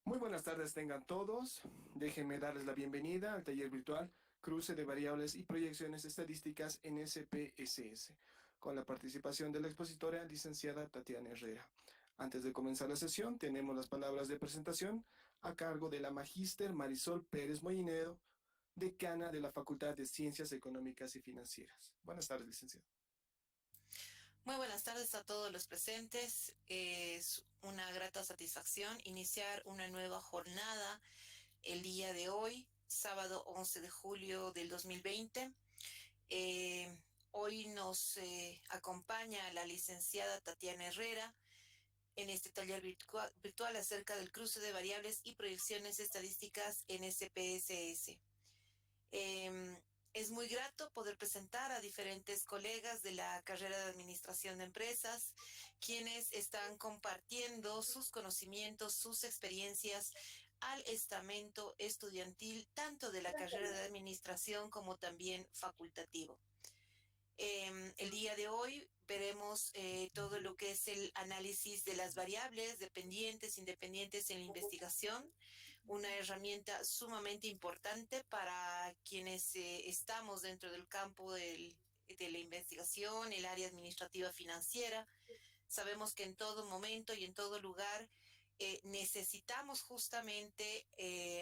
Muy buenas tardes tengan todos. Déjenme darles la bienvenida al taller virtual Cruce de Variables y Proyecciones Estadísticas en SPSS, con la participación de la expositora licenciada Tatiana Herrera. Antes de comenzar la sesión, tenemos las palabras de presentación a cargo de la magíster Marisol Pérez Moinedo, decana de la Facultad de Ciencias Económicas y Financieras. Buenas tardes, licenciada. Muy buenas tardes a todos los presentes. Es una grata satisfacción iniciar una nueva jornada el día de hoy, sábado 11 de julio del 2020. Hoy nos acompaña la licenciada Tatiana Herrera en este taller virtual acerca del cruce de variables y proyecciones estadísticas en SPSS. Es muy grato poder presentar a diferentes colegas de la carrera de Administración de Empresas, quienes están compartiendo sus conocimientos, sus experiencias al estamento estudiantil, tanto de la carrera de Administración como también facultativo. El día de hoy veremos todo lo que es el análisis de las variables dependientes, independientes en la investigación, una herramienta sumamente importante para quienes estamos dentro del campo de la investigación, el área administrativa financiera. Sabemos que en todo momento y en todo lugar necesitamos justamente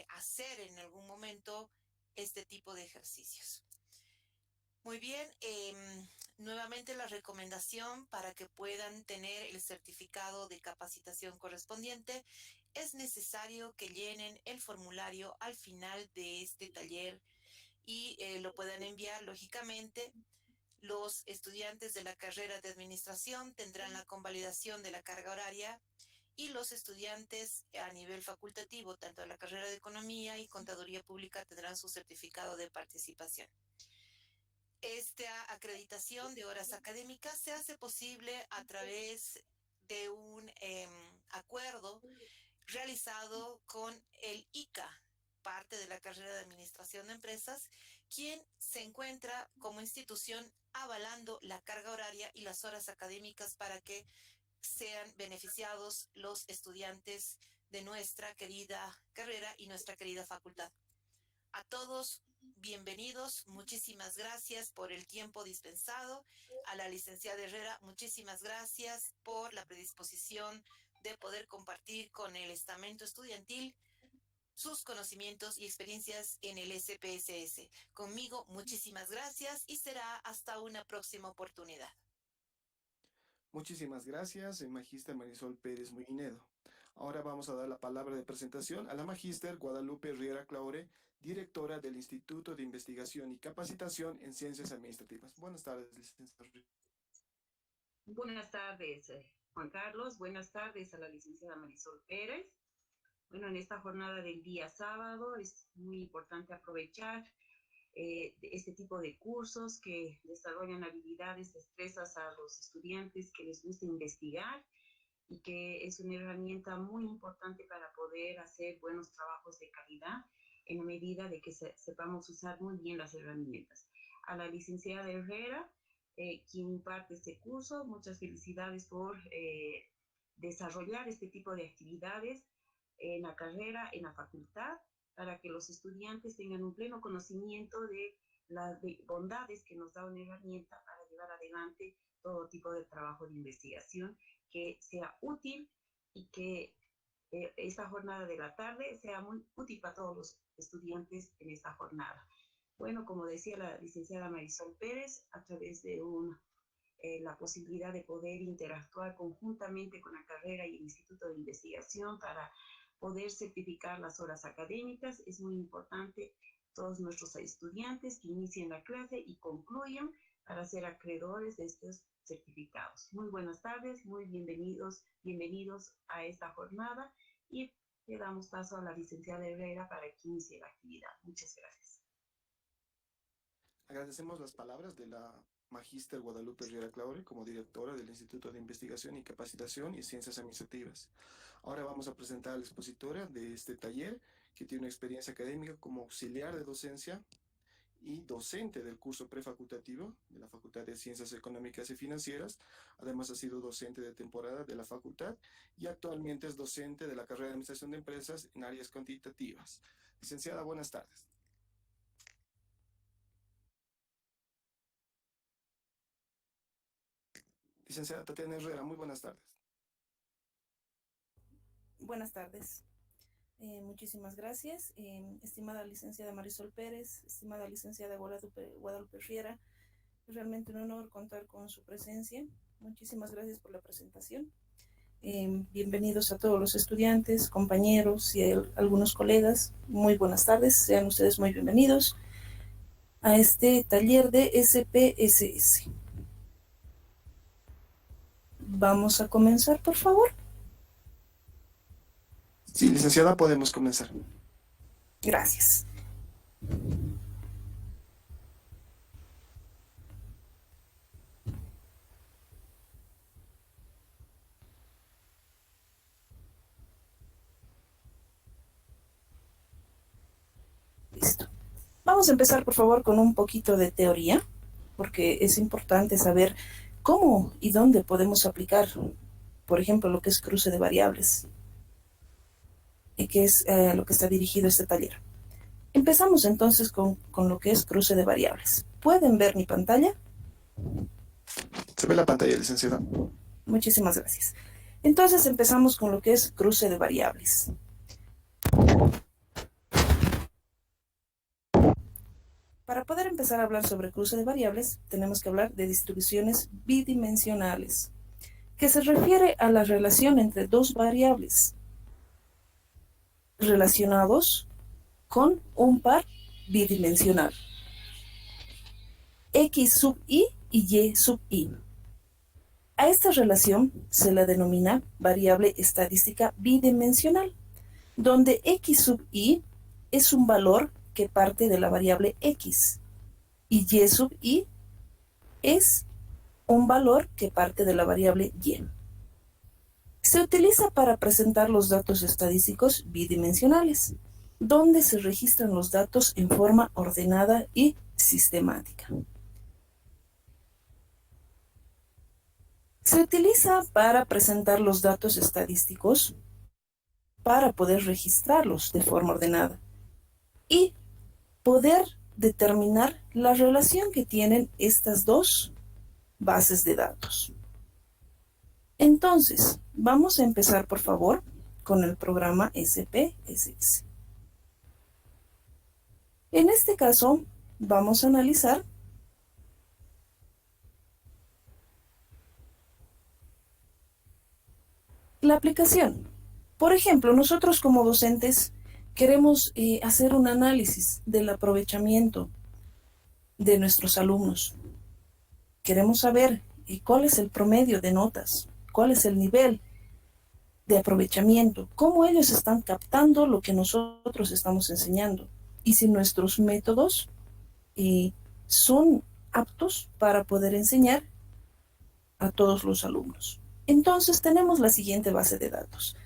hacer en algún momento este tipo de ejercicios. Muy bien, nuevamente la recomendación para que puedan tener el certificado de capacitación correspondiente, es necesario que llenen el formulario al final de este taller y lo puedan enviar. Lógicamente, los estudiantes de la carrera de administración tendrán la convalidación de la carga horaria y los estudiantes a nivel facultativo, tanto de la carrera de economía y contaduría pública, tendrán su certificado de participación. Esta acreditación de horas académicas se hace posible a través de un acuerdo realizado con el ICA, parte de la carrera de Administración de Empresas, quien se encuentra como institución avalando la carga horaria y las horas académicas para que sean beneficiados los estudiantes de nuestra querida carrera y nuestra querida facultad. A todos, bienvenidos, muchísimas gracias por el tiempo dispensado. A la licenciada Herrera, muchísimas gracias por la predisposición de poder compartir con el estamento estudiantil sus conocimientos y experiencias en el SPSS. Conmigo, muchísimas gracias y será hasta una próxima oportunidad. Muchísimas gracias, magíster Marisol Pérez Moinedo. Ahora vamos a dar la palabra de presentación a la magíster Guadalupe Riera Claure, directora del Instituto de Investigación y Capacitación en Ciencias Administrativas. Buenas tardes, licenciada. Buenas tardes, Juan Carlos. Buenas tardes a la licenciada Marisol Pérez. Bueno, en esta jornada del día sábado es muy importante aprovechar este tipo de cursos que desarrollan habilidades, destrezas a los estudiantes que les gusta investigar y que es una herramienta muy importante para poder hacer buenos trabajos de calidad en medida de que sepamos usar muy bien las herramientas. A la licenciada Herrera, quien imparte este curso, muchas felicidades por desarrollar este tipo de actividades en la carrera, en la facultad, para que los estudiantes tengan un pleno conocimiento de las bondades que nos da una herramienta para llevar adelante todo tipo de trabajo de investigación que sea útil y que esta jornada de la tarde sea muy útil para todos los estudiantes en esta jornada. Bueno, como decía la licenciada Marisol Pérez, a través de la posibilidad de poder interactuar conjuntamente con la carrera y el Instituto de Investigación para poder certificar las horas académicas, es muy importante todos nuestros estudiantes que inicien la clase y concluyan para ser acreedores de estos certificados. Muy buenas tardes, muy bienvenidos a esta jornada y le damos paso a la licenciada Herrera para que inicie la actividad. Muchas gracias. Agradecemos las palabras de la magíster Guadalupe Riera Claure como directora del Instituto de Investigación y Capacitación y Ciencias Administrativas. Ahora vamos a presentar a la expositora de este taller, que tiene una experiencia académica como auxiliar de docencia y docente del curso prefacultativo de la Facultad de Ciencias Económicas y Financieras. Además ha sido docente de temporada de la facultad y actualmente es docente de la carrera de Administración de Empresas en áreas cuantitativas. Licenciada, buenas tardes. Licenciada Tatiana Herrera, muy buenas tardes. Buenas tardes. Muchísimas gracias. Estimada licenciada Marisol Pérez, estimada licenciada Guadalupe Riera, es realmente un honor contar con su presencia. Muchísimas gracias por la presentación. Bienvenidos a todos los estudiantes, compañeros y algunos colegas. Muy buenas tardes. Sean ustedes muy bienvenidos a este taller de SPSS. Vamos a comenzar, por favor. Sí, licenciada, podemos comenzar. Gracias. Listo. Vamos a empezar, por favor, con un poquito de teoría, porque es importante saber cómo y dónde podemos aplicar, por ejemplo, lo que es cruce de variables, y que es lo que está dirigido este taller. Empezamos entonces con lo que es cruce de variables. ¿Pueden ver mi pantalla? Se ve la pantalla, licenciada. Muchísimas gracias. Entonces empezamos con lo que es cruce de variables. Para poder empezar a hablar sobre cruce de variables, tenemos que hablar de distribuciones bidimensionales, que se refiere a la relación entre dos variables relacionados con un par bidimensional, x sub i y y sub i. A esta relación se la denomina variable estadística bidimensional, donde x sub i es un valor que parte de la variable x y y sub i es un valor que parte de la variable y. Se utiliza para presentar los datos estadísticos bidimensionales, donde se registran los datos en forma ordenada y sistemática. Se utiliza para presentar los datos estadísticos para poder registrarlos de forma ordenada y poder determinar la relación que tienen estas dos bases de datos. Entonces, vamos a empezar, por favor, con el programa SPSS. En este caso, vamos a analizar la aplicación. Por ejemplo, nosotros como docentes queremos hacer un análisis del aprovechamiento de nuestros alumnos. Queremos saber cuál es el promedio de notas, cuál es el nivel de aprovechamiento, cómo ellos están captando lo que nosotros estamos enseñando y si nuestros métodos son aptos para poder enseñar a todos los alumnos. Entonces tenemos la siguiente base de datos.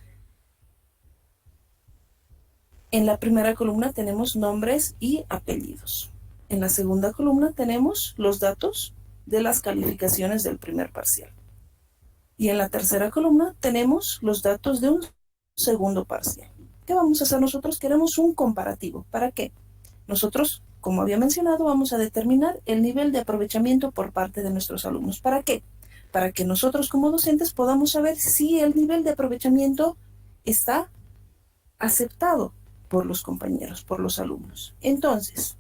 En la primera columna tenemos nombres y apellidos. En la segunda columna tenemos los datos de las calificaciones del primer parcial. Y en la tercera columna tenemos los datos de un segundo parcial. ¿Qué vamos a hacer nosotros? Queremos un comparativo. ¿Para qué? Nosotros, como había mencionado, vamos a determinar el nivel de aprovechamiento por parte de nuestros alumnos. ¿Para qué? Para que nosotros como docentes podamos saber si el nivel de aprovechamiento está aceptado por los compañeros, por los alumnos. Entonces,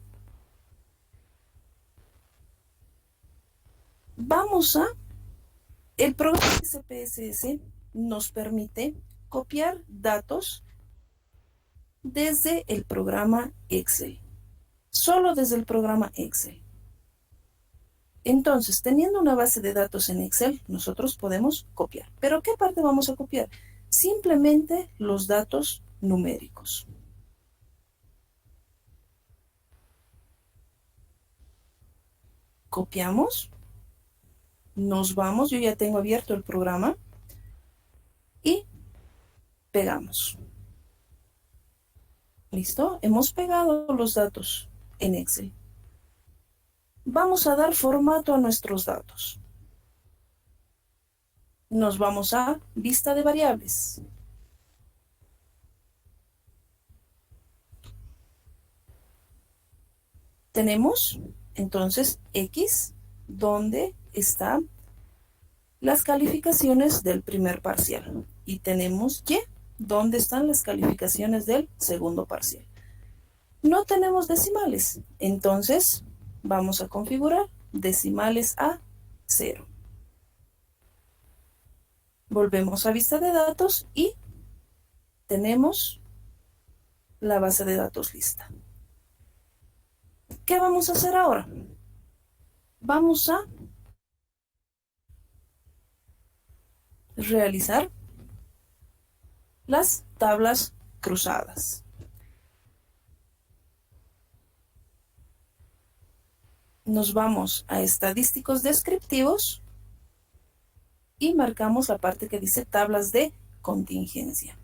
el programa SPSS nos permite copiar datos desde el programa Excel, solo desde el programa Excel. Entonces, teniendo una base de datos en Excel, nosotros podemos copiar. ¿Pero qué parte vamos a copiar? Simplemente los datos numéricos. Copiamos, nos vamos, yo ya tengo abierto el programa y pegamos. ¿Listo? Hemos pegado los datos en Excel. vamos a dar formato a nuestros datos. Nos vamos a vista de variables. Tenemos entonces X, donde están las calificaciones del primer parcial. Y tenemos Y, donde están las calificaciones del segundo parcial. No tenemos decimales, entonces vamos a configurar decimales a 0. Volvemos a vista de datos y tenemos la base de datos lista. ¿Qué vamos a hacer ahora? Vamos a realizar las tablas cruzadas. Nos vamos a estadísticos descriptivos y marcamos la parte que dice tablas de contingencia.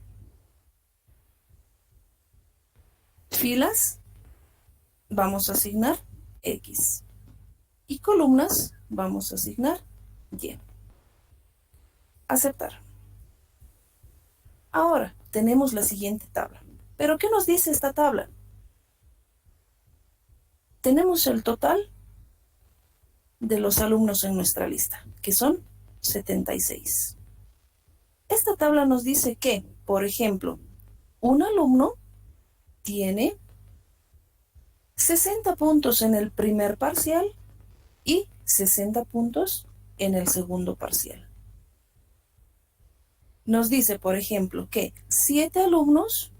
Filas, vamos a asignar X. Y columnas, vamos a asignar Y. Aceptar. Ahora, tenemos la siguiente tabla. ¿Pero qué nos dice esta tabla? Tenemos el total de los alumnos en nuestra lista, que son 76. Esta tabla nos dice que, por ejemplo, un alumno tiene 60 puntos en el primer parcial y 60 puntos en el segundo parcial. Nos dice, por ejemplo, que 7 alumnos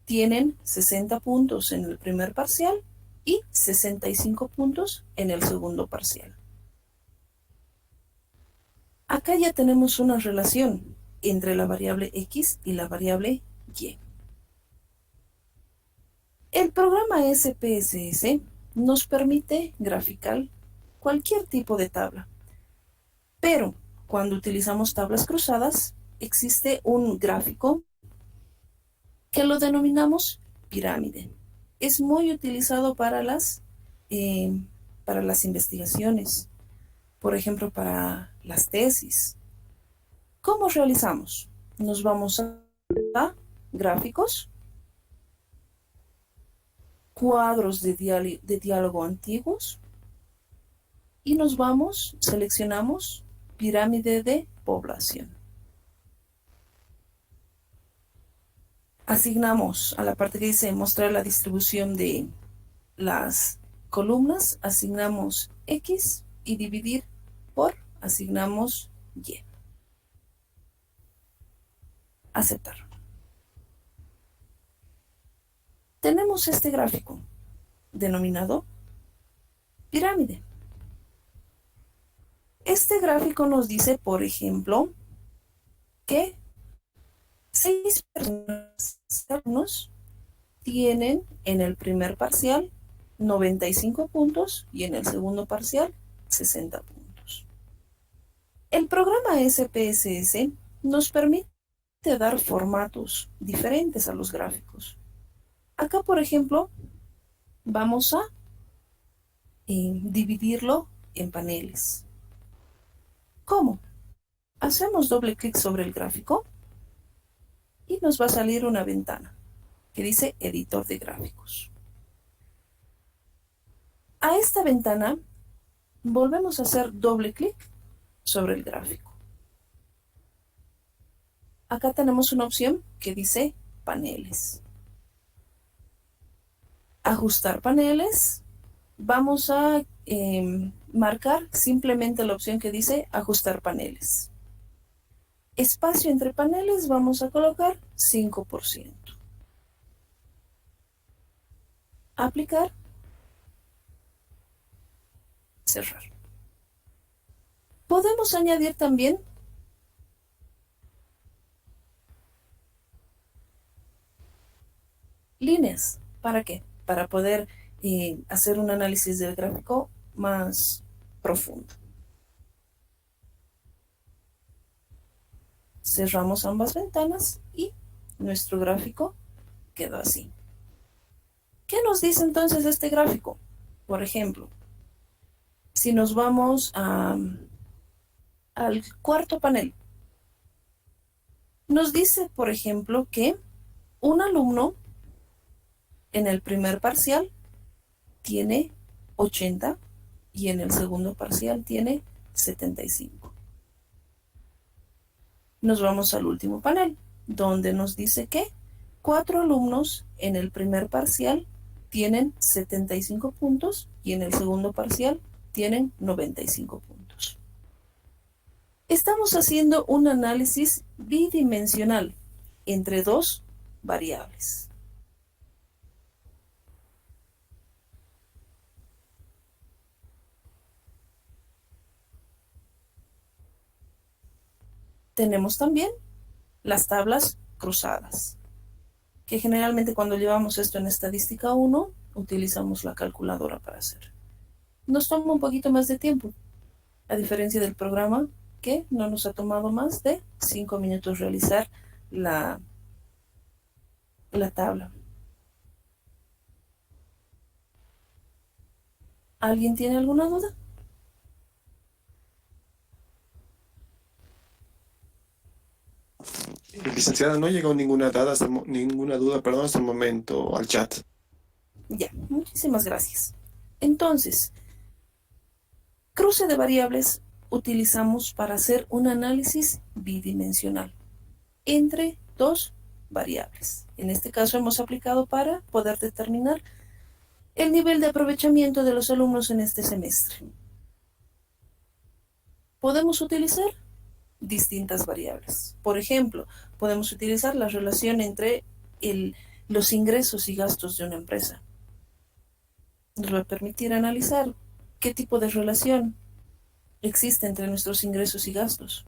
tienen 60 puntos en el primer parcial y 65 puntos en el segundo parcial. Acá ya tenemos una relación entre la variable X y la variable Y. El programa SPSS nos permite graficar cualquier tipo de tabla, pero cuando utilizamos tablas cruzadas, existe un gráfico que lo denominamos pirámide. Es muy utilizado para las investigaciones, por ejemplo, para las tesis. ¿Cómo realizamos? Nos vamos a gráficos, cuadros de diálogo antiguos y seleccionamos pirámide de población. Asignamos a la parte que dice mostrar la distribución de las columnas, asignamos X y dividir por, asignamos Y. Aceptar. Tenemos este gráfico denominado pirámide. Este gráfico nos dice, por ejemplo, que 6 personas tienen en el primer parcial 95 puntos y en el segundo parcial 60 puntos. El programa SPSS nos permite dar formatos diferentes a los gráficos. Acá, por ejemplo, vamos a dividirlo en paneles. ¿Cómo? Hacemos doble clic sobre el gráfico y nos va a salir una ventana que dice editor de gráficos. A esta ventana volvemos a hacer doble clic sobre el gráfico. Acá tenemos una opción que dice paneles. Ajustar paneles. Vamos a marcar simplemente la opción que dice ajustar paneles. Espacio entre paneles vamos a colocar 5%. Aplicar. Cerrar. Podemos añadir también líneas. ¿Para qué? Para poder hacer un análisis del gráfico más profundo. Cerramos ambas ventanas y nuestro gráfico quedó así. ¿Qué nos dice entonces este gráfico? Por ejemplo, Si nos vamos al cuarto panel, nos dice, por ejemplo, que un alumno en el primer parcial tiene 80 y en el segundo parcial tiene 75. Nos vamos al último panel, donde nos dice que 4 alumnos en el primer parcial tienen 75 puntos y en el segundo parcial tienen 95 puntos. Estamos haciendo un análisis bidimensional entre dos variables. Tenemos también las tablas cruzadas, que generalmente cuando llevamos esto en estadística 1, utilizamos la calculadora para hacer. Nos toma un poquito más de tiempo, a diferencia del programa, que no nos ha tomado más de 5 minutos realizar la tabla. ¿Alguien tiene alguna duda? Licenciada, no ha llegado ninguna duda hasta el momento al chat. Ya, muchísimas gracias. Entonces, cruce de variables utilizamos para hacer un análisis bidimensional entre dos variables. En este caso hemos aplicado para poder determinar el nivel de aprovechamiento de los alumnos en este semestre. Podemos utilizar distintas variables. Por ejemplo, podemos utilizar la relación entre los ingresos y gastos de una empresa. Nos va a permitir analizar qué tipo de relación existe entre nuestros ingresos y gastos,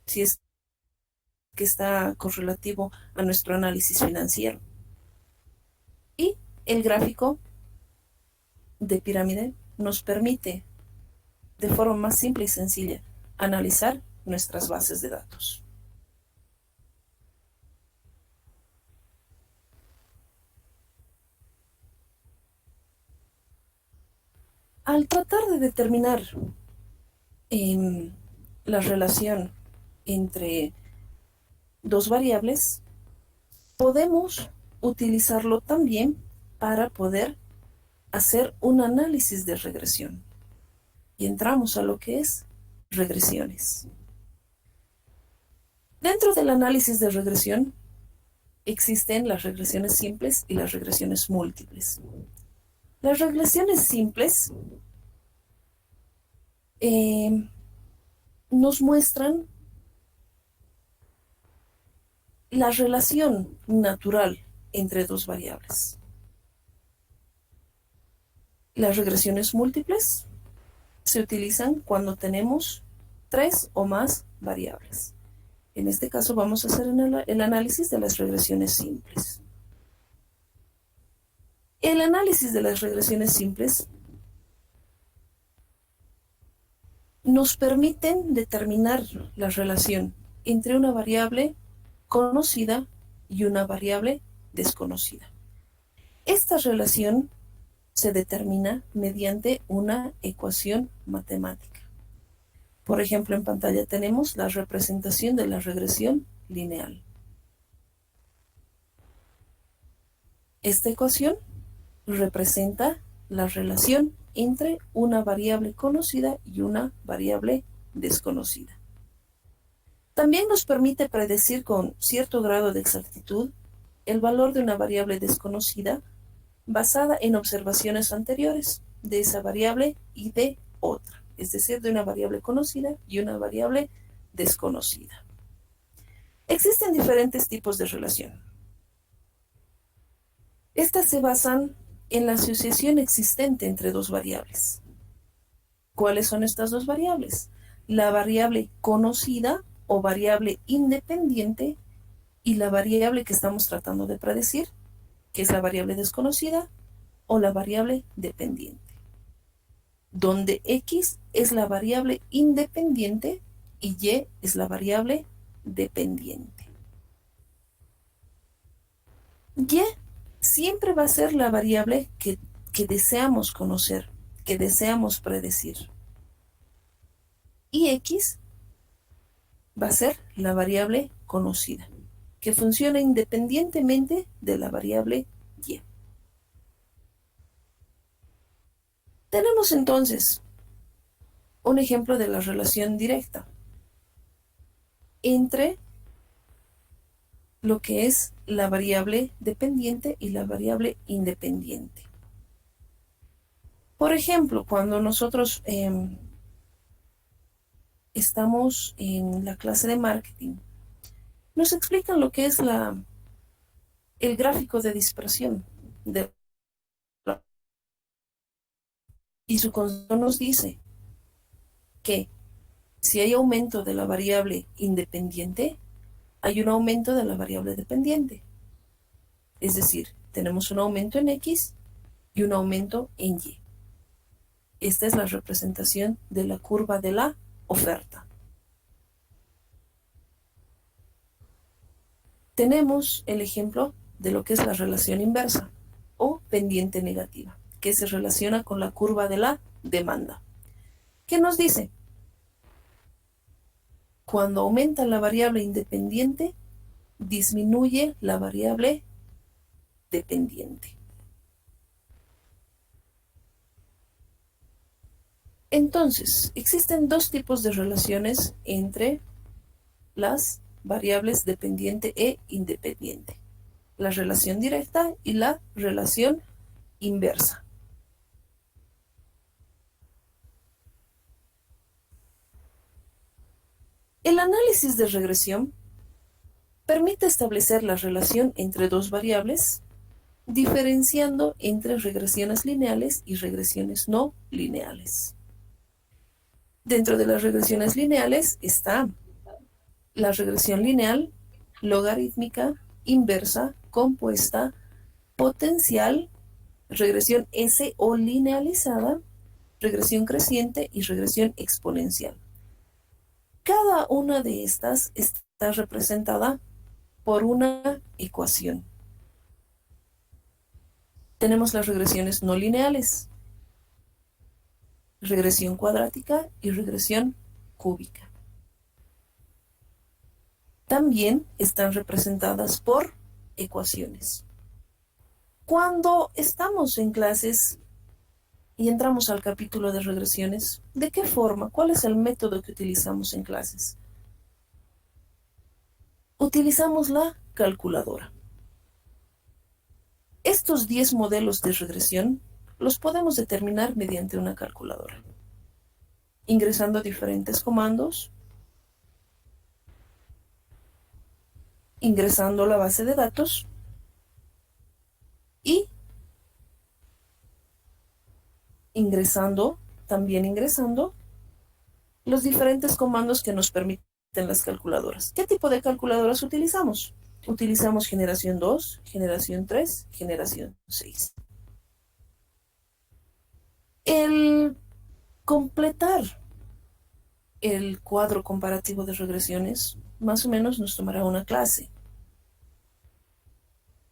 si es que está correlativo a nuestro análisis financiero. Y el gráfico de pirámide nos permite, de forma más simple y sencilla, analizar nuestras bases de datos. Al tratar de determinar la relación entre dos variables, podemos utilizarlo también para poder hacer un análisis de regresión. Y entramos a lo que es regresiones. Dentro del análisis de regresión existen las regresiones simples y las regresiones múltiples. Las regresiones simples nos muestran la relación natural entre dos variables. Las regresiones múltiples se utilizan cuando tenemos 3 o más variables. En este caso vamos a hacer el análisis de las regresiones simples. El análisis de las regresiones simples nos permiten determinar la relación entre una variable conocida y una variable desconocida. Esta relación se determina mediante una ecuación matemática. Por ejemplo, en pantalla tenemos la representación de la regresión lineal. Esta ecuación representa la relación entre una variable conocida y una variable desconocida. También nos permite predecir con cierto grado de exactitud el valor de una variable desconocida basada en observaciones anteriores de esa variable y de otra, es decir, de una variable conocida y una variable desconocida. Existen diferentes tipos de relación. Estas se basan en la asociación existente entre dos variables. ¿Cuáles son estas dos variables? La variable conocida o variable independiente y la variable que estamos tratando de predecir, que es la variable desconocida o la variable dependiente, donde X es la variable independiente y Y es la variable dependiente. Y siempre va a ser la variable que deseamos conocer, que deseamos predecir. Y X va a ser la variable conocida, que funciona independientemente de la variable Y. Tenemos entonces un ejemplo de la relación directa entre lo que es la variable dependiente y la variable independiente. Por ejemplo, cuando nosotros estamos en la clase de marketing, nos explican lo que es el gráfico de dispersión y su concepto nos dice que si hay aumento de la variable independiente, hay un aumento de la variable dependiente. Es decir, tenemos un aumento en X y un aumento en Y. Esta es la representación de la curva de la oferta. Tenemos el ejemplo de lo que es la relación inversa o pendiente negativa, que se relaciona con la curva de la demanda. ¿Qué nos dice? Cuando aumenta la variable independiente, disminuye la variable dependiente. Entonces, existen dos tipos de relaciones entre las variables dependiente e independiente: la relación directa y la relación inversa. El análisis de regresión permite establecer la relación entre dos variables, diferenciando entre regresiones lineales y regresiones no lineales. Dentro de las regresiones lineales está la regresión lineal, logarítmica, inversa, compuesta, potencial, regresión S o linealizada, regresión creciente y regresión exponencial. Cada una de estas está representada por una ecuación. Tenemos las regresiones no lineales, regresión cuadrática y regresión cúbica. También están representadas por ecuaciones. Cuando estamos en clases y entramos al capítulo de regresiones, ¿de qué forma? ¿Cuál es el método que utilizamos en clases? Utilizamos la calculadora. Estos 10 modelos de regresión los podemos determinar mediante una calculadora, ingresando diferentes comandos, ingresando la base de datos y ingresando los diferentes comandos que nos permiten las calculadoras. ¿Qué tipo de calculadoras utilizamos? Utilizamos generación 2, generación 3, generación 6. El completar el cuadro comparativo de regresiones más o menos nos tomará una clase.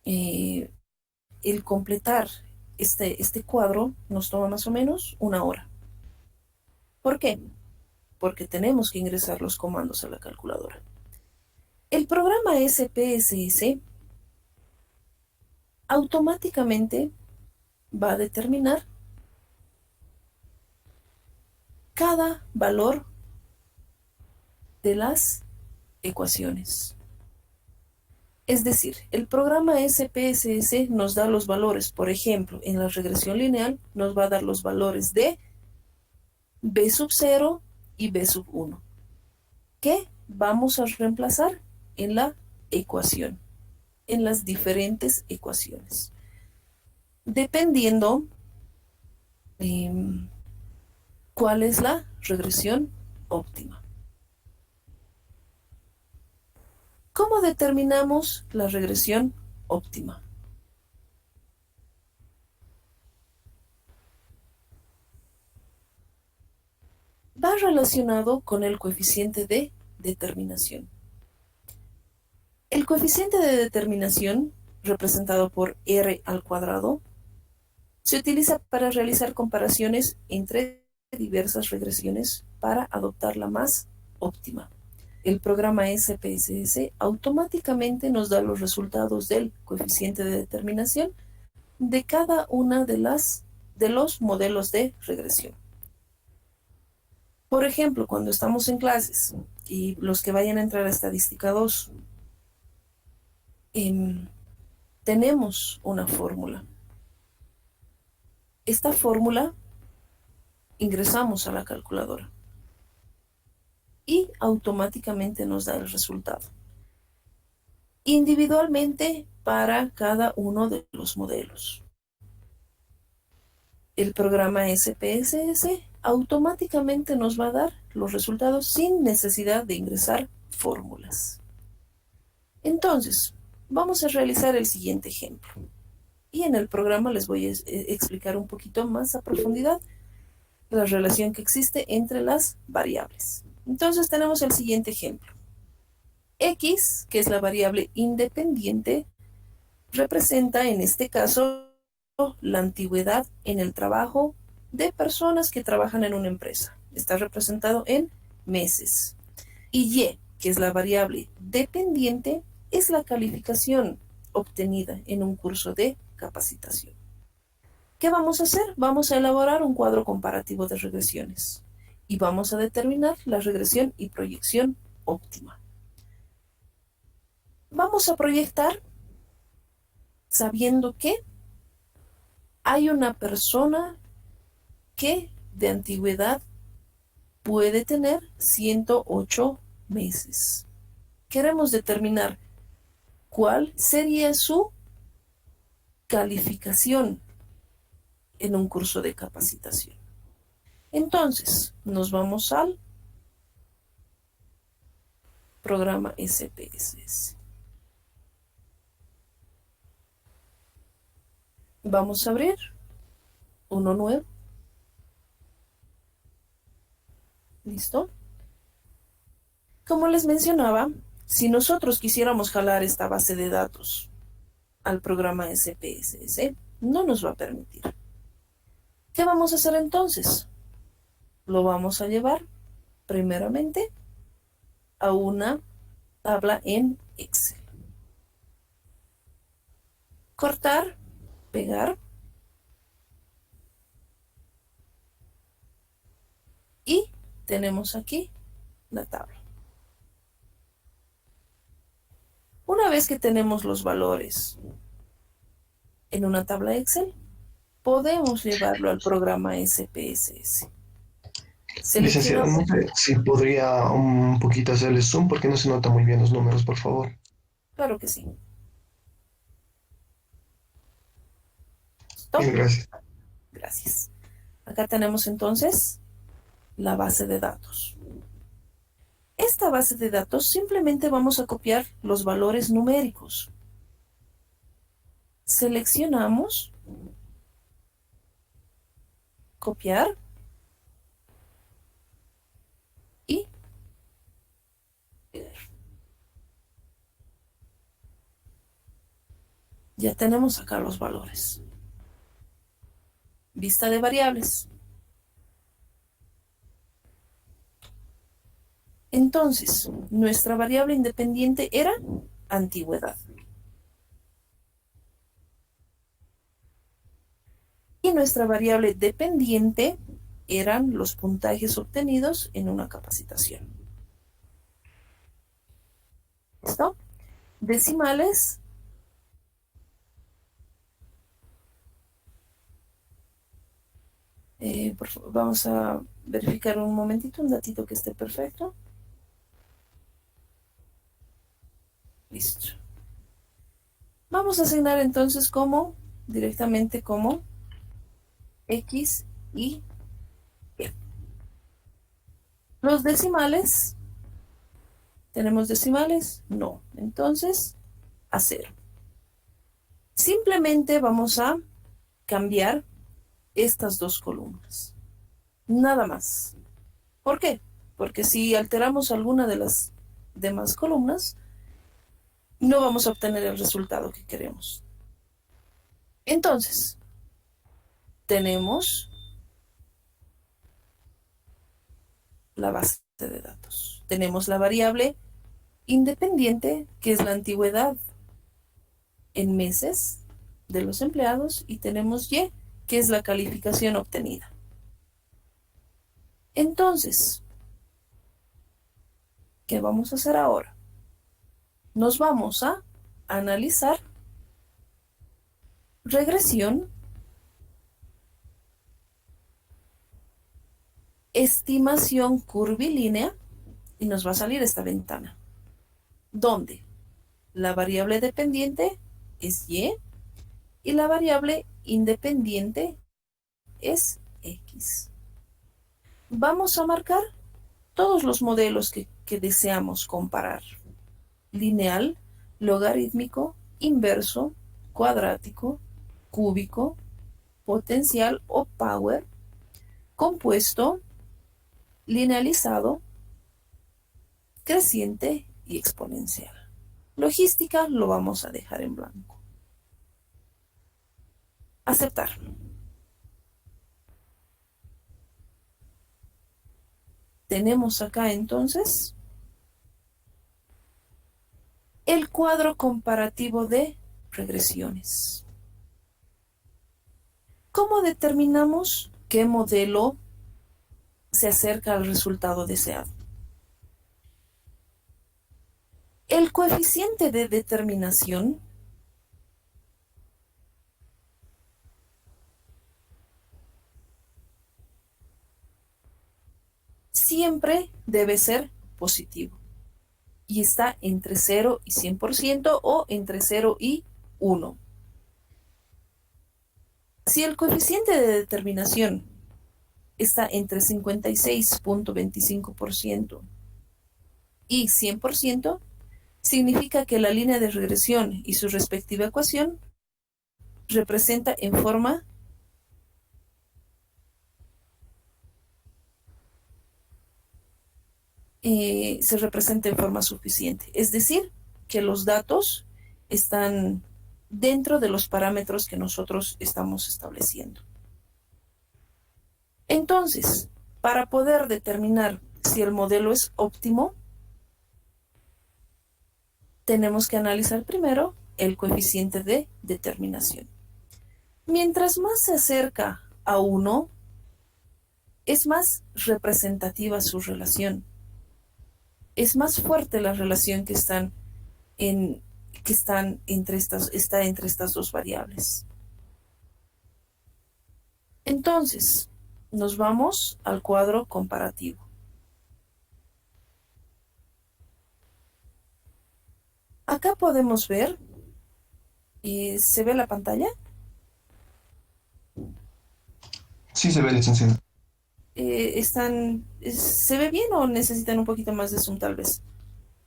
El completar este cuadro nos toma más o menos una hora. ¿Por qué? Porque tenemos que ingresar los comandos a la calculadora. El programa SPSS automáticamente va a determinar cada valor de las ecuaciones. Es decir, el programa SPSS nos da los valores, por ejemplo, en la regresión lineal nos va a dar los valores de B sub 0 y B sub 1, que vamos a reemplazar en la ecuación, en las diferentes ecuaciones, dependiendo cuál es la regresión óptima. ¿Cómo determinamos la regresión óptima? Va relacionado con el coeficiente de determinación. El coeficiente de determinación, representado por R al cuadrado, se utiliza para realizar comparaciones entre diversas regresiones para adoptar la más óptima. El programa SPSS automáticamente nos da los resultados del coeficiente de determinación de cada una de los modelos de regresión. Por ejemplo, cuando estamos en clases y los que vayan a entrar a estadística 2, tenemos una fórmula. Esta fórmula ingresamos a la calculadora y automáticamente nos da el resultado. Individualmente para cada uno de los modelos. El programa SPSS automáticamente nos va a dar los resultados sin necesidad de ingresar fórmulas. Entonces, vamos a realizar el siguiente ejemplo. Y en el programa les voy a explicar un poquito más a profundidad la relación que existe entre las variables. Entonces tenemos el siguiente ejemplo. X, que es la variable independiente, representa en este caso la antigüedad en el trabajo de personas que trabajan en una empresa. Está representado en meses. Y Y, que es la variable dependiente, es la calificación obtenida en un curso de capacitación. ¿Qué vamos a hacer? Vamos a elaborar un cuadro comparativo de regresiones y vamos a determinar la regresión y proyección óptima. Vamos a proyectar sabiendo que hay una persona que de antigüedad puede tener 108 meses. Queremos determinar cuál sería su calificación en un curso de capacitación. Entonces, nos vamos al programa SPSS. Vamos a abrir uno nuevo. ¿Listo? Como les mencionaba, si nosotros quisiéramos jalar esta base de datos al programa SPSS, no nos va a permitir. ¿Qué vamos a hacer entonces? Lo vamos a llevar primeramente a una tabla en Excel. Cortar, pegar y tenemos aquí la tabla. Una vez que tenemos los valores en una tabla Excel, podemos llevarlo al programa SPSS. Licenciada, no sé si podría un poquito hacerle zoom porque no se nota muy bien los números, por favor. Claro que sí. ¿Stop? Bien, gracias. Gracias. Acá tenemos entonces la base de datos. Esta base de datos simplemente vamos a copiar los valores numéricos. Seleccionamos, copiar y pegar. Ya tenemos acá los valores. Vista de variables. Entonces, nuestra variable independiente era antigüedad. Y nuestra variable dependiente eran los puntajes obtenidos en una capacitación. ¿Listo? Decimales. Por favor, vamos a verificar un momentito, un datito que esté perfecto. Listo. Vamos a asignar entonces directamente como X y Y. Los decimales, ¿tenemos decimales? No. Entonces, a 0. Simplemente vamos a cambiar estas dos columnas. Nada más. ¿Por qué? Porque si alteramos alguna de las demás columnas, no vamos a obtener el resultado que queremos. Entonces, tenemos la base de datos. Tenemos la variable independiente, que es la antigüedad en meses de los empleados, y tenemos Y, que es la calificación obtenida. Entonces, ¿qué vamos a hacer ahora? Nos vamos a analizar regresión, estimación curvilínea, y nos va a salir esta ventana, donde la variable dependiente es Y y la variable independiente es X. Vamos a marcar todos los modelos que deseamos comparar: lineal, logarítmico, inverso, cuadrático, cúbico, potencial o power, compuesto, linealizado, creciente y exponencial. Logística lo vamos a dejar en blanco. Aceptar. Tenemos acá entonces el cuadro comparativo de regresiones. ¿Cómo determinamos qué modelo se acerca al resultado deseado? El coeficiente de determinación siempre debe ser positivo y está entre 0 y 100% o entre 0 y 1. Si el coeficiente de determinación está entre 56.25% y 100%, significa que la línea de regresión y su respectiva ecuación representa en forma se representa en forma suficiente. Es decir, que los datos están dentro de los parámetros que nosotros estamos estableciendo. Entonces, para poder determinar si el modelo es óptimo, tenemos que analizar primero el coeficiente de determinación. Mientras más se acerca a 1, es más representativa su relación. Es más fuerte la relación que está entre estas dos variables. Entonces, nos vamos al cuadro comparativo. Acá podemos ver, ¿se ve la pantalla? Sí se ve, licenciado. ¿Se ve bien o necesitan un poquito más de zoom tal vez?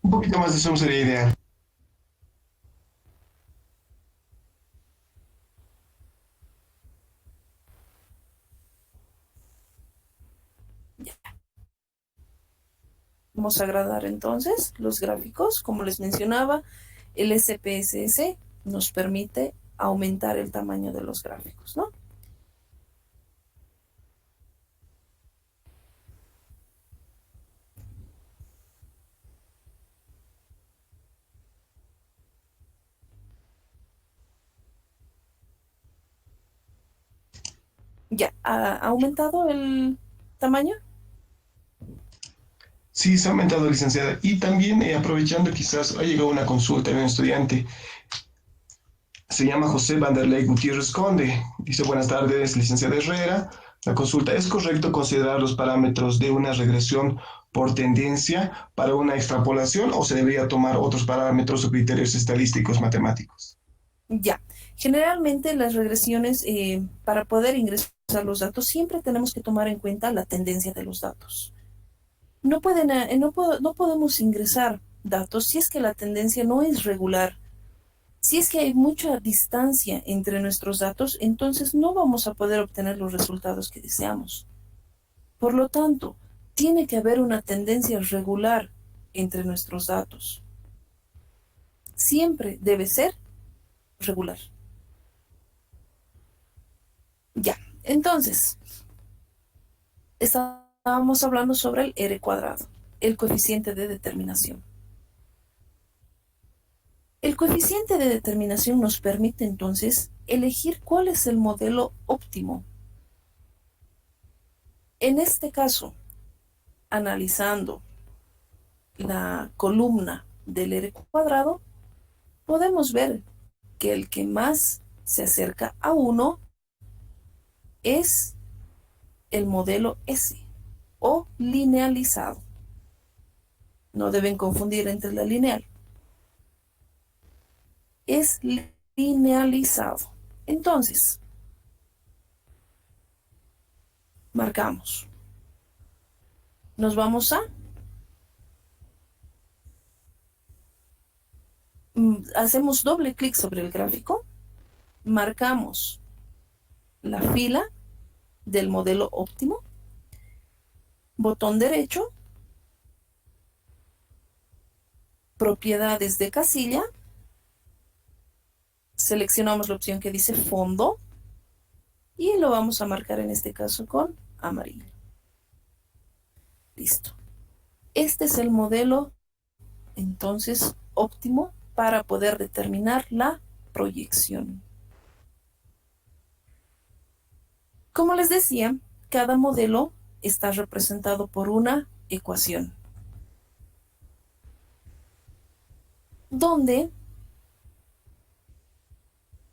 Un poquito más de zoom sería ideal. Ya. Vamos a agradar entonces los gráficos. Como les mencionaba, el SPSS nos permite aumentar el tamaño de los gráficos, ¿no? Ya, ¿ha aumentado el tamaño? Sí, se ha aumentado, licenciada. Y también, aprovechando, quizás ha llegado una consulta de un estudiante. Se llama José Vanderlei Gutiérrez Conde. Dice, buenas tardes, licenciada Herrera. La consulta, ¿es correcto considerar los parámetros de una regresión por tendencia para una extrapolación o se debería tomar otros parámetros o criterios estadísticos matemáticos? Ya, generalmente las regresiones, para poder ingresar los datos, siempre tenemos que tomar en cuenta la tendencia de los datos. No podemos ingresar datos si es que la tendencia no es regular. Si es que hay mucha distancia entre nuestros datos, entonces no vamos a poder obtener los resultados que deseamos. Por lo tanto, tiene que haber una tendencia regular entre nuestros datos. Siempre debe ser regular. Ya, entonces, estamos estábamos hablando sobre el R cuadrado, el coeficiente de determinación. El coeficiente de determinación nos permite entonces elegir cuál es el modelo óptimo. En este caso, analizando la columna del R cuadrado, podemos ver que el que más se acerca a 1 es el modelo S o linealizado. No deben confundir entre la lineal. Es linealizado. Entonces, marcamos. Nos vamos a hacemos doble clic sobre el gráfico, marcamos la fila del modelo óptimo, botón derecho, propiedades de casilla, seleccionamos la opción que dice fondo y lo vamos a marcar en este caso con amarillo. Listo. Este es el modelo entonces óptimo para poder determinar la proyección. Como les decía, cada modelo está representado por una ecuación, donde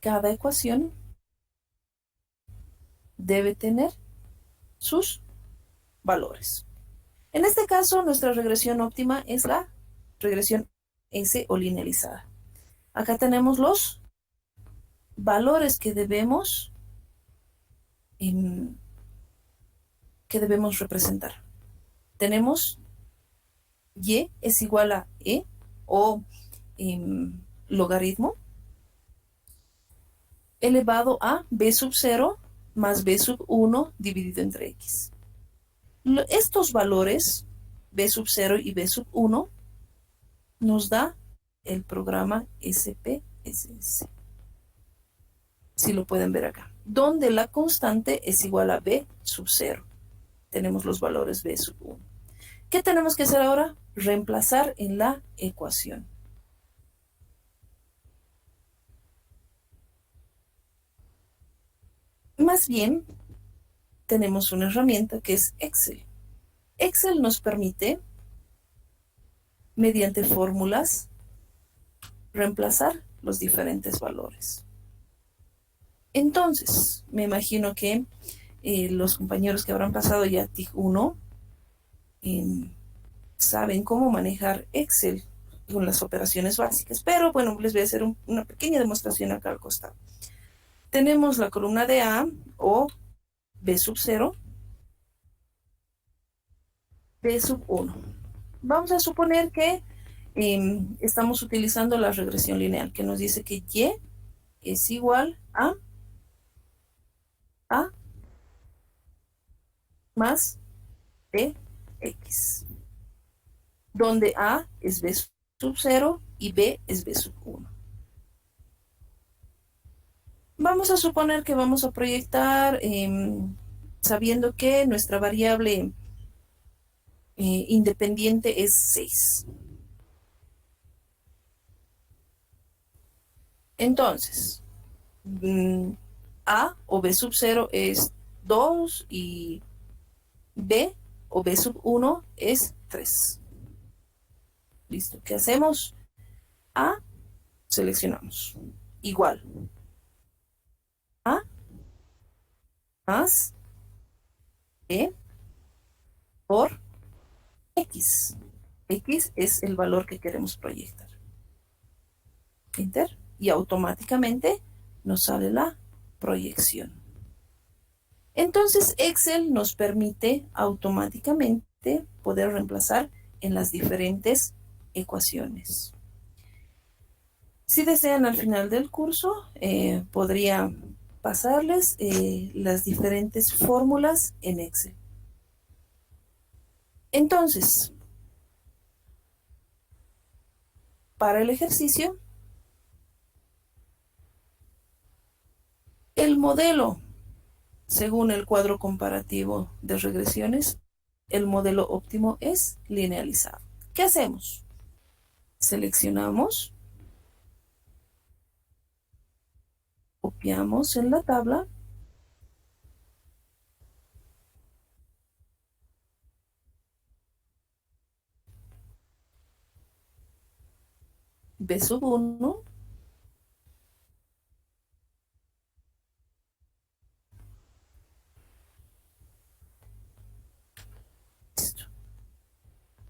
cada ecuación debe tener sus valores. En este caso, nuestra regresión óptima es la regresión S o linealizada. Acá tenemos los valores que debemos representar. Tenemos Y es igual a E o logaritmo elevado a B sub 0 más B sub 1 dividido entre X. Estos valores, B sub 0 y B sub 1, nos da el programa SPSS. Si lo pueden ver acá, donde la constante es igual a B sub 0. Tenemos los valores B sub 1. ¿Qué tenemos que hacer ahora? Reemplazar en la ecuación. Más bien, tenemos una herramienta que es Excel. Excel nos permite, mediante fórmulas, reemplazar los diferentes valores. Entonces, me imagino que los compañeros que habrán pasado ya TIC 1 saben cómo manejar Excel con las operaciones básicas, pero bueno, les voy a hacer una pequeña demostración acá al costado. Tenemos la columna de A o B sub 0, B sub 1. Vamos a suponer que estamos utilizando la regresión lineal, que nos dice que Y es igual a A más BX, donde A es B sub 0 y B es B sub 1. Vamos a suponer que vamos a proyectar sabiendo que nuestra variable independiente es 6. Entonces, A o B sub 0 es 2 y B o B sub 1 es 3. Listo. ¿Qué hacemos? A, seleccionamos. Igual. A más B por X. X es el valor que queremos proyectar. Enter. Y automáticamente nos sale la proyección. Entonces Excel nos permite automáticamente poder reemplazar en las diferentes ecuaciones. Si desean al final del curso, podría pasarles las diferentes fórmulas en Excel. Entonces, para el ejercicio, el modelo, según el cuadro comparativo de regresiones, el modelo óptimo es linealizado. ¿Qué hacemos? Seleccionamos, copiamos en la tabla B sub 1,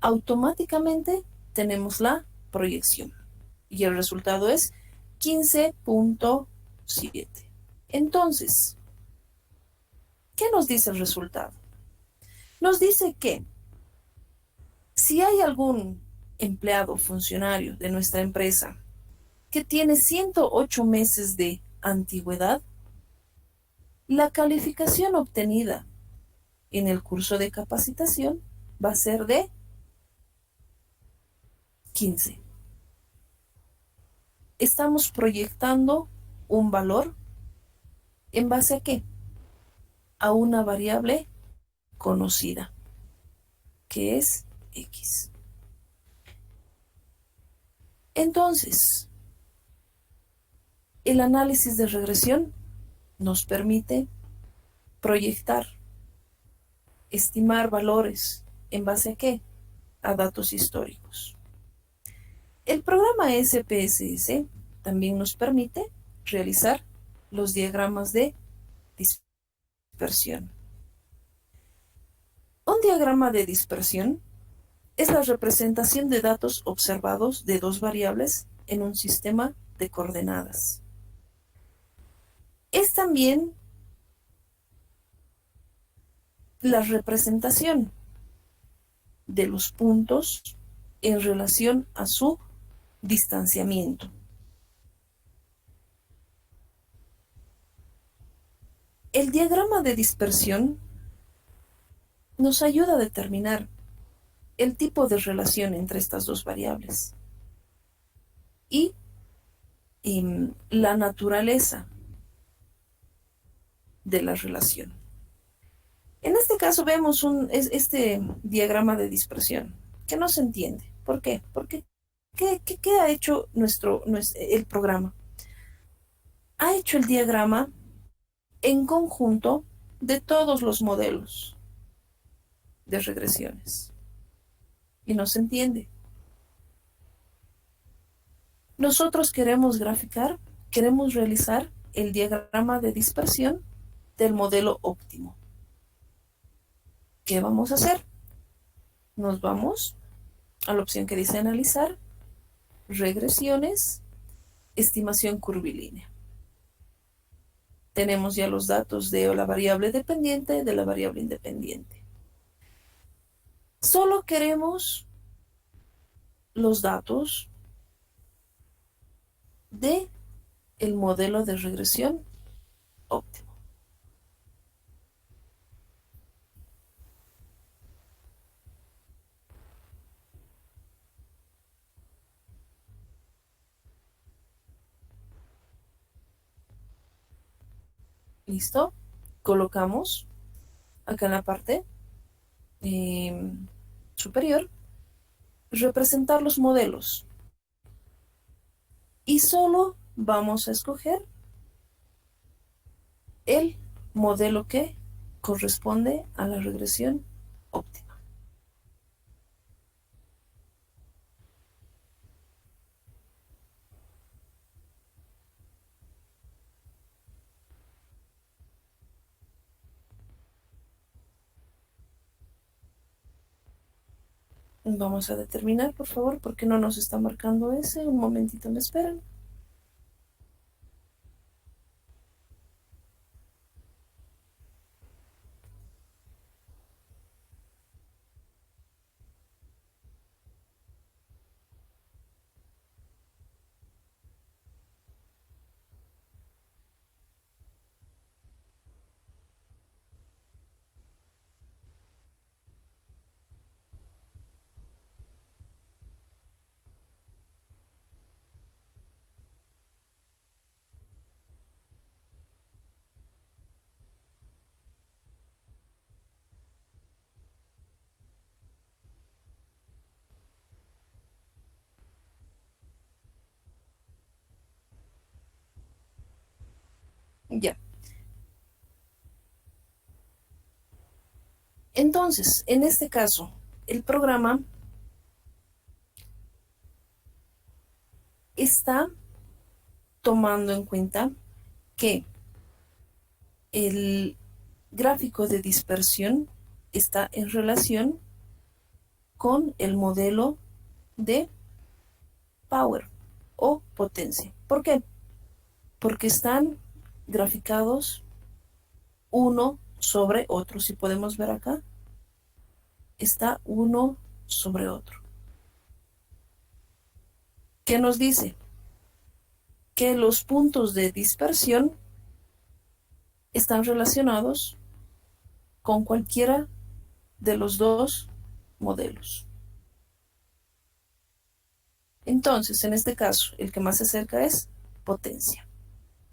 automáticamente tenemos la proyección y el resultado es 15.7. Entonces, ¿qué nos dice el resultado? Nos dice que si hay algún empleado o funcionario de nuestra empresa que tiene 108 meses de antigüedad, la calificación obtenida en el curso de capacitación va a ser de 15. Estamos proyectando un valor en base a qué? A una variable conocida, que es X. Entonces, el análisis de regresión nos permite proyectar, estimar valores en base a qué? A datos históricos. El programa SPSS también nos permite realizar los diagramas de dispersión. Un diagrama de dispersión es la representación de datos observados de dos variables en un sistema de coordenadas. Es también la representación de los puntos en relación a su distanciamiento. El diagrama de dispersión nos ayuda a determinar el tipo de relación entre estas dos variables y la naturaleza de la relación. En este caso vemos este diagrama de dispersión que no se entiende. ¿Por qué? Porque ¿qué ha hecho el programa? Ha hecho el diagrama en conjunto de todos los modelos de regresiones. Y no se entiende. Nosotros queremos graficar, queremos realizar el diagrama de dispersión del modelo óptimo. ¿Qué vamos a hacer? Nos vamos a la opción que dice analizar, regresiones, estimación curvilínea. Tenemos ya los datos de la variable dependiente, de la variable independiente. Solo queremos los datos de el modelo de regresión óptimo. ¿Listo? Colocamos acá en la parte superior representar los modelos y solo vamos a escoger el modelo que corresponde a la regresión óptima. Vamos a determinar, por favor, porque no nos está marcando ese. Un momentito, me esperan. Ya. Entonces, en este caso, el programa está tomando en cuenta que el gráfico de dispersión está en relación con el modelo de power o potencia. ¿Por qué? Porque están graficados uno sobre otro. Si podemos ver acá, está uno sobre otro. ¿Qué nos dice? Que los puntos de dispersión están relacionados con cualquiera de los dos modelos. Entonces, en este caso, el que más se acerca es potencia.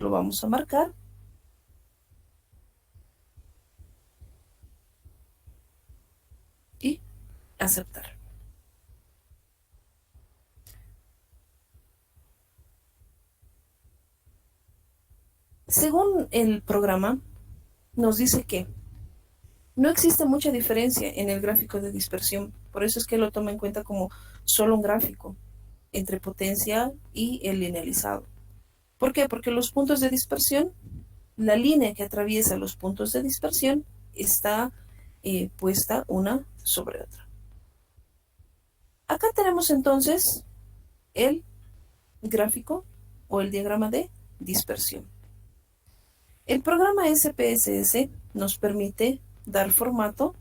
Lo vamos a marcar. Y aceptar. Según el programa, nos dice que no existe mucha diferencia en el gráfico de dispersión. Por eso es que lo toma en cuenta como solo un gráfico entre potencia y el linealizado. ¿Por qué? Porque los puntos de dispersión, la línea que atraviesa los puntos de dispersión está puesta una sobre otra. Acá tenemos entonces el gráfico o el diagrama de dispersión. El programa SPSS nos permite dar formato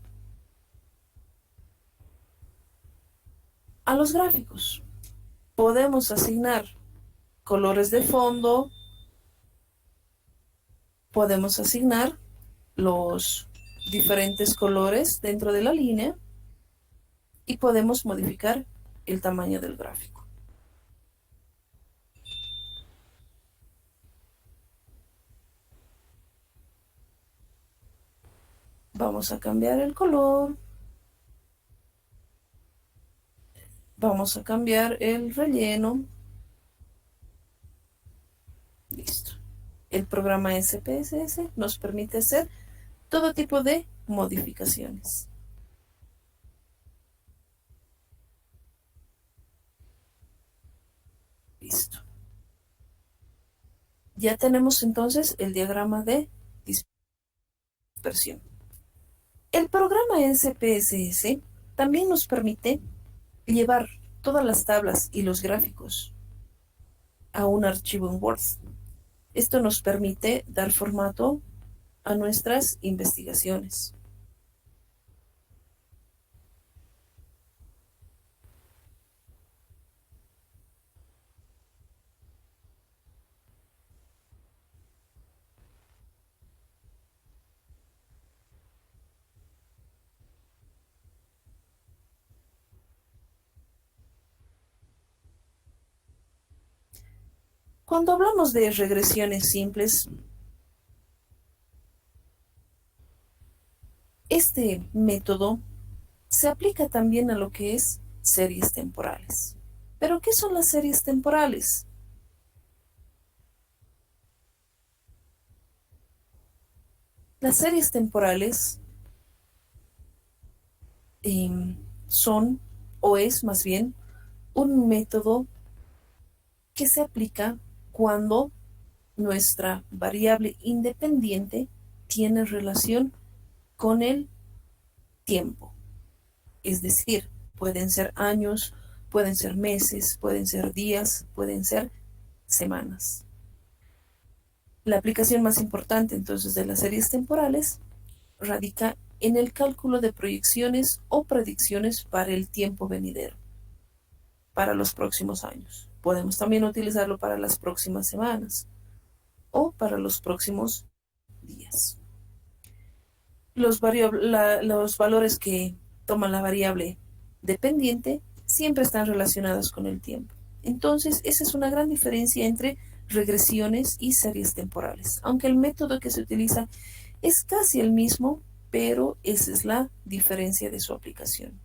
a los gráficos. Podemos asignar colores de fondo, podemos asignar los diferentes colores dentro de la línea y podemos modificar el tamaño del gráfico. Vamos a cambiar el color. Vamos a cambiar el relleno. Listo. El programa SPSS nos permite hacer todo tipo de modificaciones. Listo. Ya tenemos entonces el diagrama de dispersión. El programa SPSS también nos permite llevar todas las tablas y los gráficos a un archivo en Word. Esto nos permite dar formato a nuestras investigaciones. Cuando hablamos de regresiones simples, este método se aplica también a lo que es series temporales. ¿Pero qué son las series temporales? Las series temporales son, o es más bien, un método que se aplica cuando nuestra variable independiente tiene relación con el tiempo. Es decir, pueden ser años, pueden ser meses, pueden ser días, pueden ser semanas. La aplicación más importante entonces de las series temporales radica en el cálculo de proyecciones o predicciones para el tiempo venidero, para los próximos años. Podemos también utilizarlo para las próximas semanas o para los próximos días. Los valores que toma la variable dependiente siempre están relacionados con el tiempo. Entonces, esa es una gran diferencia entre regresiones y series temporales. Aunque el método que se utiliza es casi el mismo, pero esa es la diferencia de su aplicación.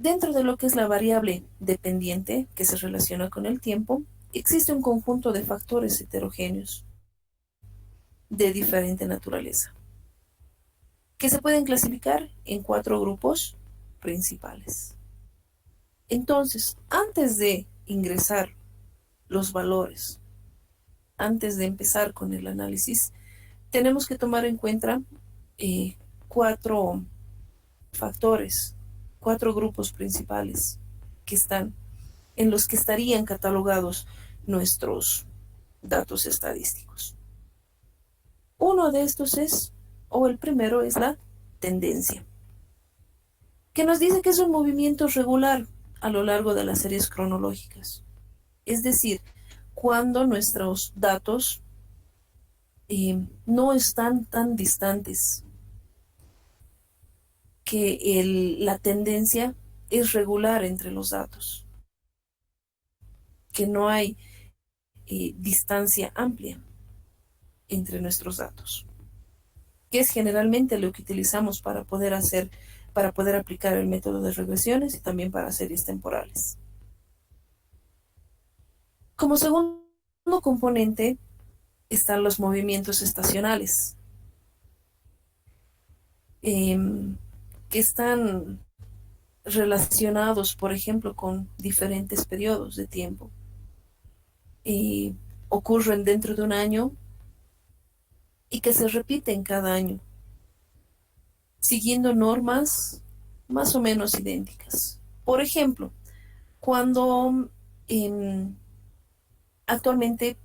Dentro de lo que es la variable dependiente que se relaciona con el tiempo, existe un conjunto de factores heterogéneos de diferente naturaleza, que se pueden clasificar en 4 grupos principales. Entonces, antes de ingresar los valores, antes de empezar con el análisis, tenemos que tomar en cuenta 4 factores, 4 grupos principales que están en los que estarían catalogados nuestros datos estadísticos. Uno de estos es, o el primero es la tendencia, que nos dice que es un movimiento regular a lo largo de las series cronológicas. Es decir, cuando nuestros datos no están tan distantes, que la tendencia es regular entre los datos, que no hay distancia amplia entre nuestros datos, que es generalmente lo que utilizamos para poder aplicar el método de regresiones y también para series temporales. Como segundo componente están los movimientos estacionales, que están relacionados, por ejemplo, con diferentes periodos de tiempo. Ocurren dentro de un año y que se repiten cada año, siguiendo normas más o menos idénticas. Por ejemplo, cuando actualmente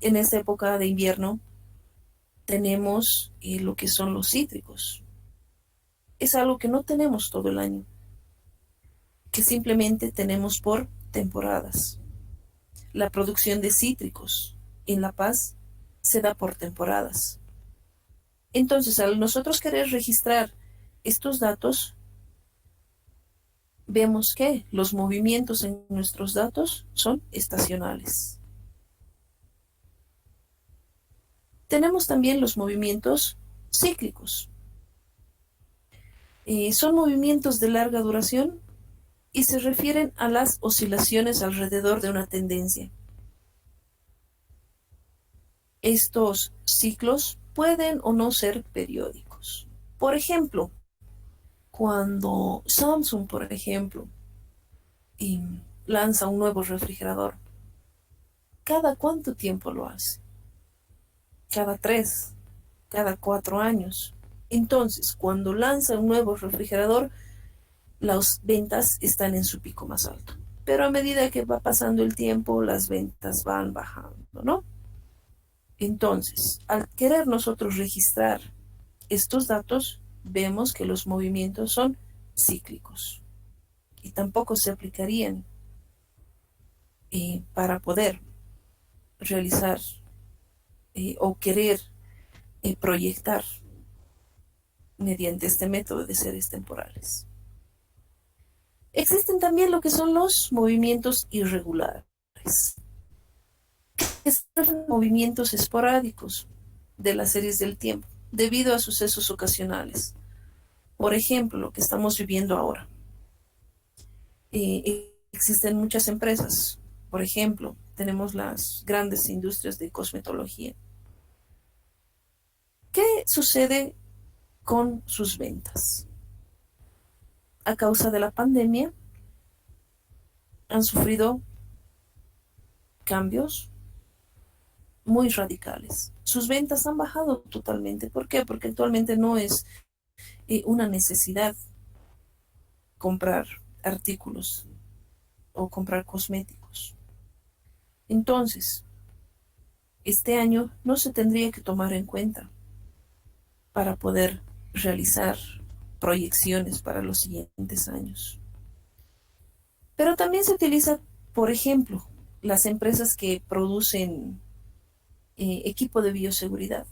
en esta época de invierno tenemos lo que son los cítricos. Es algo que no tenemos todo el año, que simplemente tenemos por temporadas. La producción de cítricos en La Paz se da por temporadas. Entonces, al nosotros querer registrar estos datos, vemos que los movimientos en nuestros datos son estacionales. Tenemos también los movimientos cíclicos. Son movimientos de larga duración y se refieren a las oscilaciones alrededor de una tendencia. Estos ciclos pueden o no ser periódicos. Por ejemplo, cuando Samsung, por ejemplo, lanza un nuevo refrigerador, ¿cada cuánto tiempo lo hace? Cada 3, cada 4 años. Entonces, cuando lanza un nuevo refrigerador, las ventas están en su pico más alto. Pero a medida que va pasando el tiempo, las ventas van bajando, ¿no? Entonces, al querer nosotros registrar estos datos, vemos que los movimientos son cíclicos y tampoco se aplicarían para poder realizar o querer proyectar mediante este método de series temporales. Existen también lo que son los movimientos irregulares, que son movimientos esporádicos de las series del tiempo, debido a sucesos ocasionales. Por ejemplo, lo que estamos viviendo ahora. Existen muchas empresas, por ejemplo, tenemos las grandes industrias de cosmetología. ¿Qué sucede con sus ventas? A causa de la pandemia, han sufrido cambios muy radicales. Sus ventas han bajado totalmente. ¿Por qué? Porque actualmente no es una necesidad comprar artículos o comprar cosméticos. Entonces, este año no se tendría que tomar en cuenta para poder realizar proyecciones para los siguientes años. Pero también se utiliza, por ejemplo, las empresas que producen equipo de bioseguridad.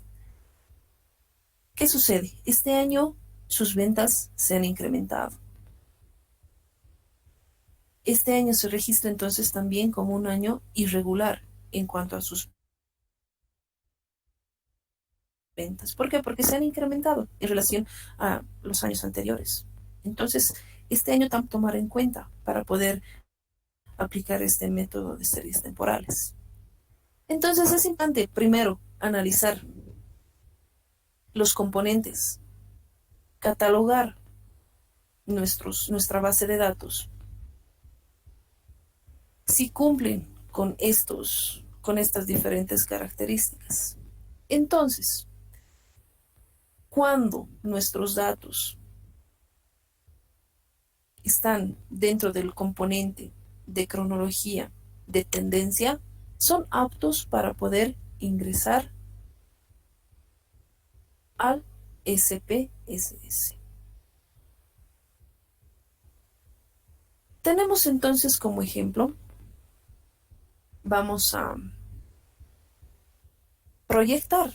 ¿Qué sucede? Este año sus ventas se han incrementado. Este año se registra entonces también como un año irregular en cuanto a sus ventas. ¿Por qué? Porque se han incrementado en relación a los años anteriores. Entonces, este año también tomar en cuenta para poder aplicar este método de series temporales. Entonces es importante primero analizar los componentes, catalogar nuestra base de datos, si cumplen con estas diferentes características. Entonces, cuando nuestros datos están dentro del componente de cronología de tendencia, son aptos para poder ingresar al SPSS. Tenemos entonces como ejemplo, vamos a proyectar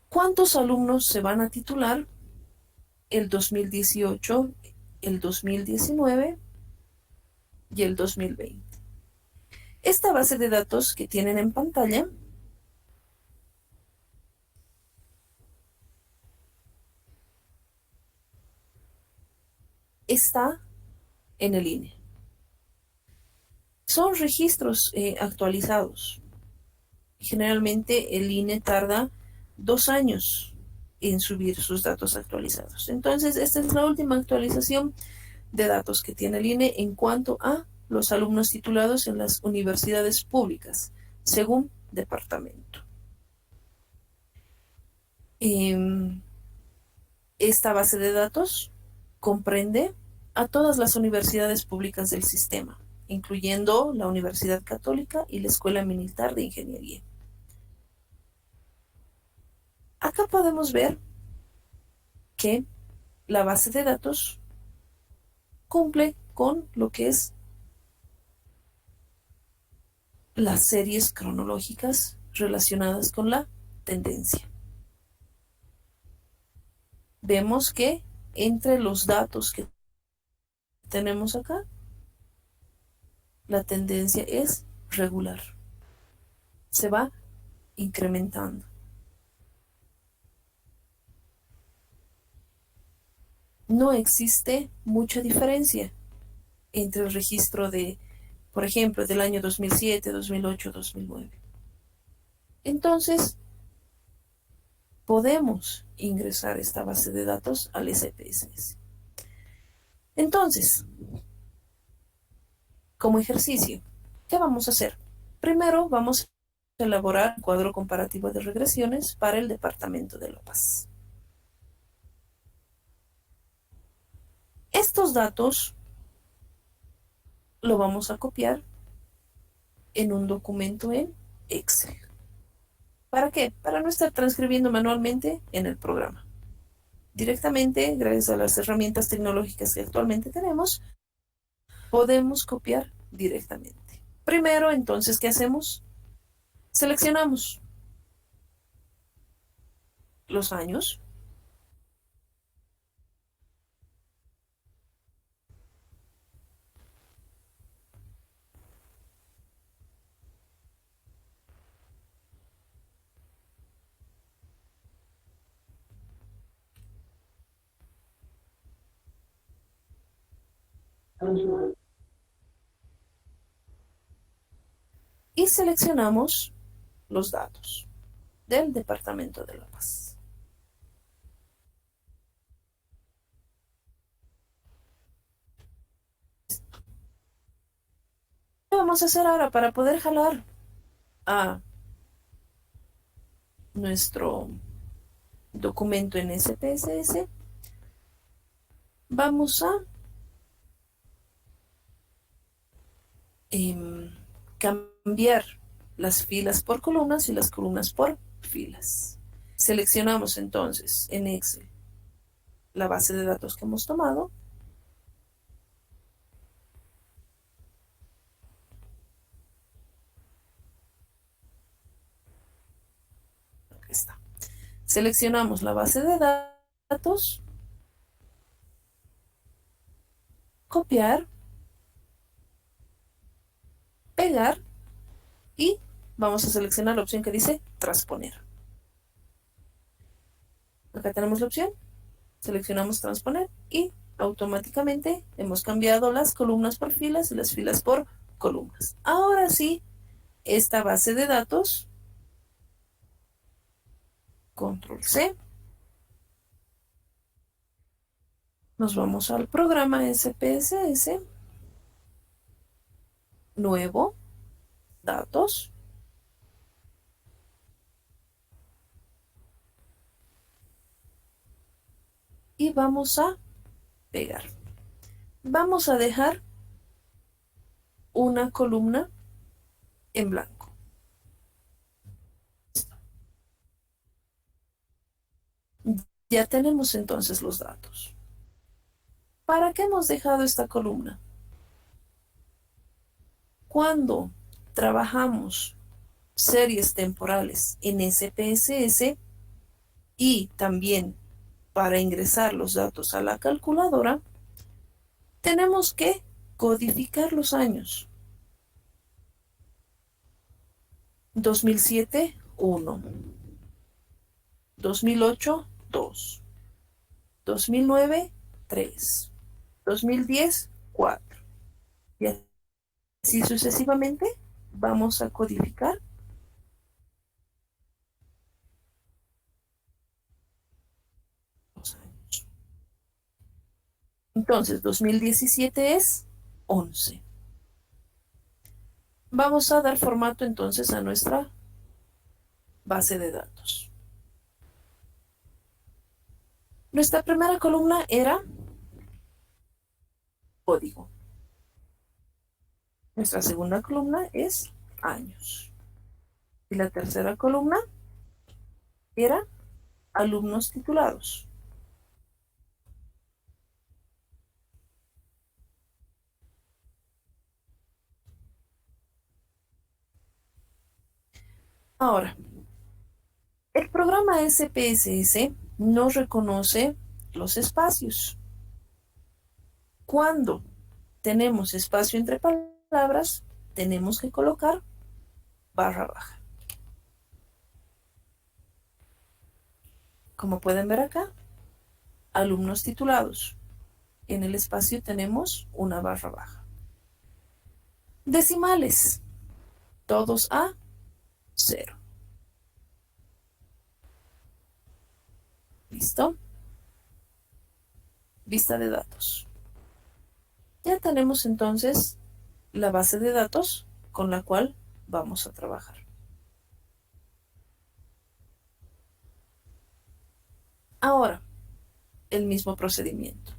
cuántos alumnos se van a titular el 2018, el 2019 y el 2020. Esta base de datos que tienen en pantalla está en el INE. Son registros actualizados. Generalmente el INE tarda 2 años en subir sus datos actualizados. Entonces, esta es la última actualización de datos que tiene el INE en cuanto a los alumnos titulados en las universidades públicas, según departamento. Esta base de datos comprende a todas las universidades públicas del sistema, incluyendo la Universidad Católica y la Escuela Militar de Ingeniería. Acá podemos ver que la base de datos cumple con lo que es las series cronológicas relacionadas con la tendencia. Vemos que entre los datos que tenemos acá, la tendencia es regular. Se va incrementando. No existe mucha diferencia entre el registro de, por ejemplo, del año 2007, 2008, 2009. Entonces, podemos ingresar esta base de datos al SPSS. Entonces, como ejercicio, ¿qué vamos a hacer? Primero vamos a elaborar un cuadro comparativo de regresiones para el departamento de La Paz. Estos datos lo vamos a copiar en un documento en Excel. ¿Para qué? Para no estar transcribiendo manualmente en el programa. Directamente, gracias a las herramientas tecnológicas que actualmente tenemos, podemos copiar directamente. Primero, entonces, ¿qué hacemos? Seleccionamos los años. Y seleccionamos los datos del departamento de La Paz. ¿Qué vamos a hacer ahora para poder jalar a nuestro documento en SPSS? Vamos a cambiar las filas por columnas y las columnas por filas. Seleccionamos entonces en Excel la base de datos que hemos tomado. Aquí está. Seleccionamos la base de datos, copiar, pegar y vamos a seleccionar la opción que dice transponer. Acá tenemos la opción, seleccionamos transponer y automáticamente hemos cambiado las columnas por filas y las filas por columnas. Ahora sí, esta base de datos, control C, nos vamos al programa SPSS, nuevo, datos, y vamos a pegar. Vamos a dejar una columna en blanco. Ya tenemos entonces los datos. ¿Para qué hemos dejado esta columna? Cuando trabajamos series temporales en SPSS y también para ingresar los datos a la calculadora, tenemos que codificar los años. 2007, 1. 2008, 2. 2009, 3. 2010, 4. Y así sucesivamente vamos a codificar los años. Entonces, 2017 es 11. Vamos a dar formato entonces a nuestra base de datos. Nuestra primera columna era código. Nuestra segunda columna es años. Y la tercera columna era alumnos titulados. Ahora, el programa SPSS no reconoce los espacios. Cuando tenemos espacio entre palabras, tenemos que colocar barra baja. Como pueden ver acá, alumnos titulados. En el espacio tenemos una barra baja. Decimales, todos a 0. ¿Listo? Vista de datos. Ya tenemos entonces la base de datos con la cual vamos a trabajar. Ahora, el mismo procedimiento.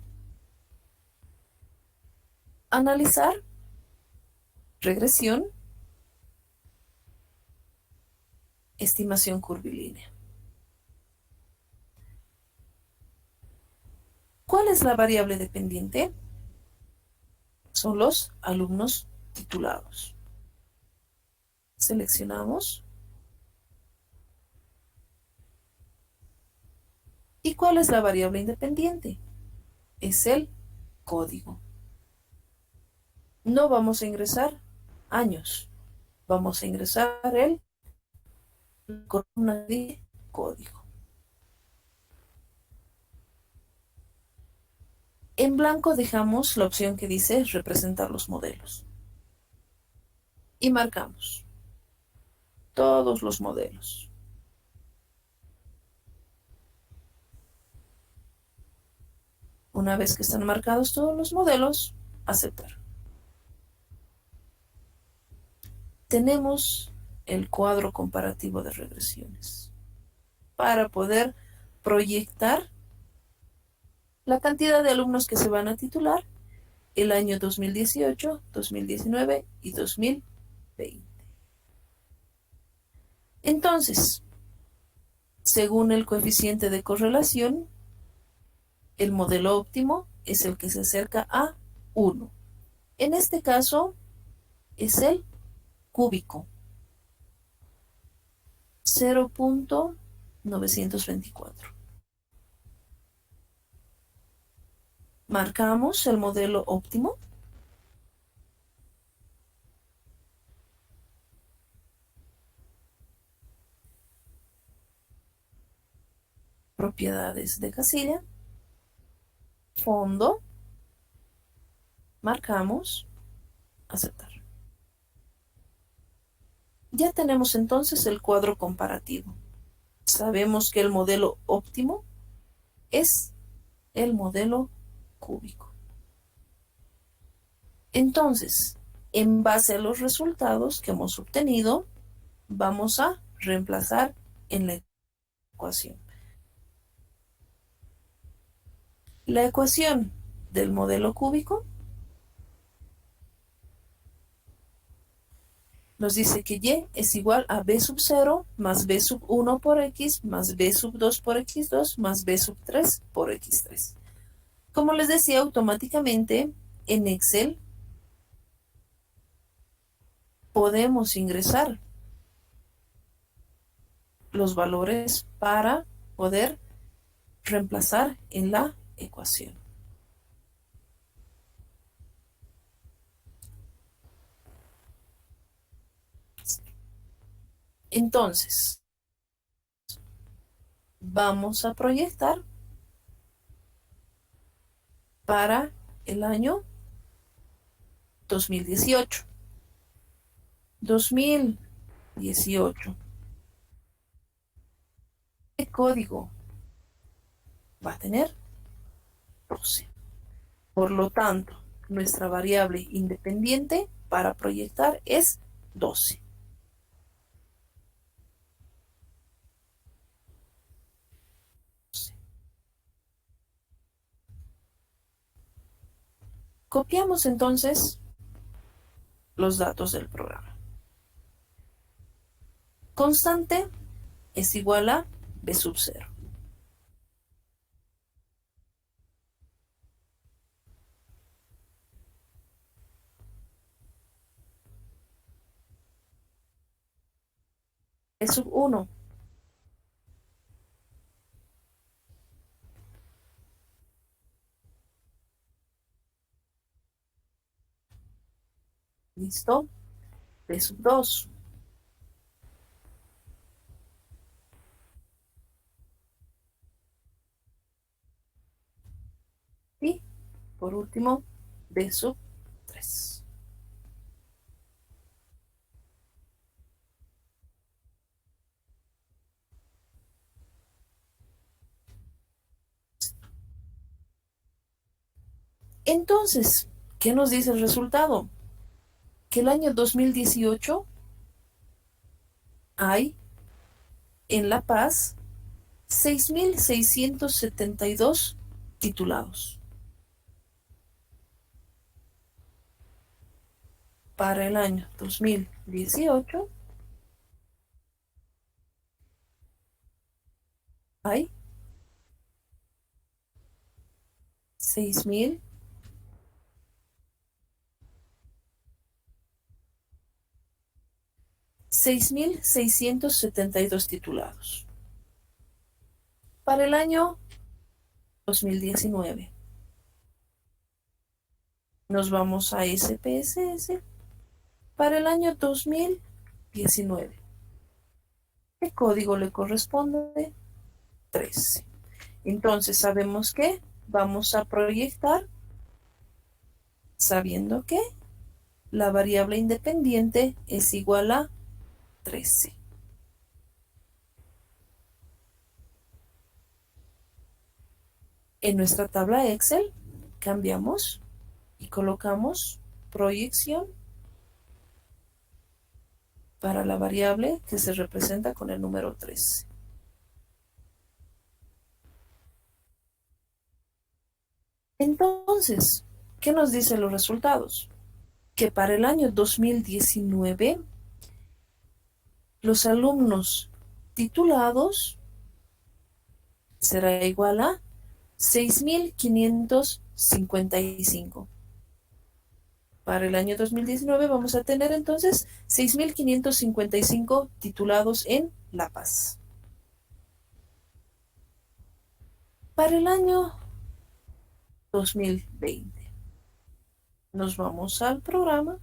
Analizar, regresión, estimación curvilínea. ¿Cuál es la variable dependiente? Son los alumnos titulados. Seleccionamos. ¿Y cuál es la variable independiente? Es el código. No vamos a ingresar años. Vamos a ingresar el columna de código. En blanco dejamos la opción que dice representar los modelos. Y marcamos todos los modelos. Una vez que están marcados todos los modelos, aceptar. Tenemos el cuadro comparativo de regresiones para poder proyectar la cantidad de alumnos que se van a titular el año 2018, 2019 y 2020. Entonces, según el coeficiente de correlación, el modelo óptimo es el que se acerca a 1. En este caso, es el cúbico. 0.924. Marcamos el modelo óptimo. Propiedades de casilla. Fondo. Marcamos aceptar. Ya tenemos entonces el cuadro comparativo. Sabemos que el modelo óptimo es el modelo cúbico. Entonces, en base a los resultados que hemos obtenido, vamos a reemplazar en la ecuación. La ecuación del modelo cúbico nos dice que y es igual a b sub 0 más b sub 1 por x más b sub 2 por x2 más b sub 3 por x3. Como les decía, automáticamente en Excel podemos ingresar los valores para poder reemplazar en la ecuación. Entonces, vamos a proyectar para el año 2018. 2018. ¿Qué código va a tener? 12. Por lo tanto, nuestra variable independiente para proyectar es 12. Copiamos entonces los datos del programa. Constante es igual a b sub 0. B sub 1. ¿Listo? B sub 2. Y, por último, B sub 3. Entonces, ¿qué nos dice el resultado? Que el año 2018 hay en La Paz 6.672 titulados. Para el año 2018 hay 6.672 titulados. Para el año 2019 nos vamos a SPSS. Para el año 2019, ¿qué código le corresponde? 13. Entonces sabemos que vamos a proyectar sabiendo que la variable independiente es igual a 13. En nuestra tabla Excel cambiamos y colocamos proyección para la variable que se representa con el número 13. Entonces, ¿qué nos dicen los resultados? Que para el año 2019, los alumnos titulados será igual a 6.555. Para el año 2019 vamos a tener entonces 6.555 titulados en La Paz. Para el año 2020 nos vamos al programa.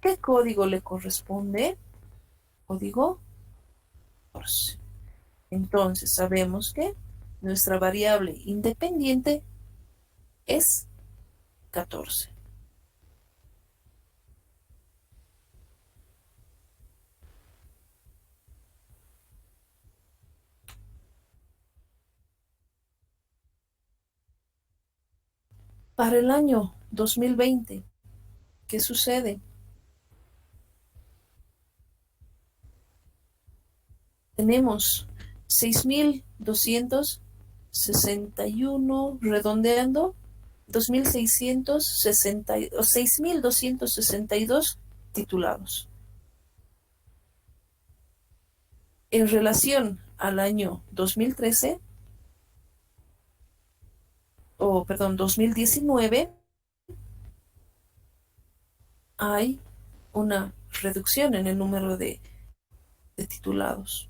¿Qué código le corresponde? Código 14. Entonces sabemos que nuestra variable independiente es 14. Para el año 2020, ¿qué sucede? Tenemos 6.261, redondeando, 2.660 o 6.262 titulados. En relación al año 2013, o perdón, 2019, hay una reducción en el número de titulados.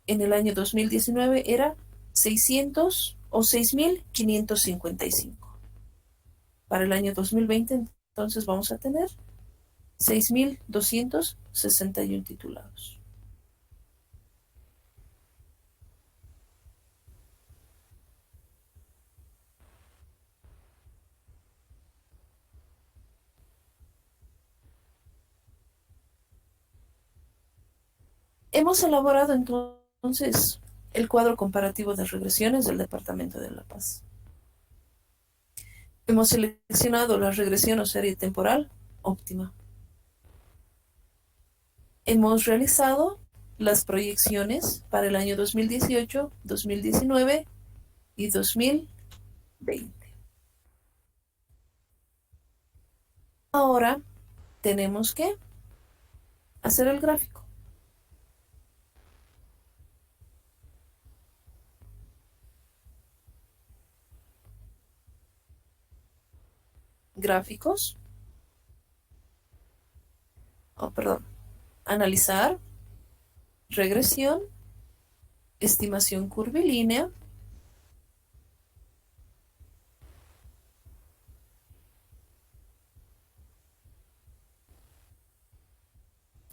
En el año 2019 era 600 o 6.555. Para el año 2020, entonces vamos a tener 6.261 titulados. Hemos elaborado entonces el cuadro comparativo de regresiones del Departamento de La Paz. Hemos seleccionado la regresión o serie temporal óptima. Hemos realizado las proyecciones para el año 2018, 2019 y 2020. Ahora tenemos que hacer el gráfico. Gráficos. Analizar, regresión, estimación curvilínea,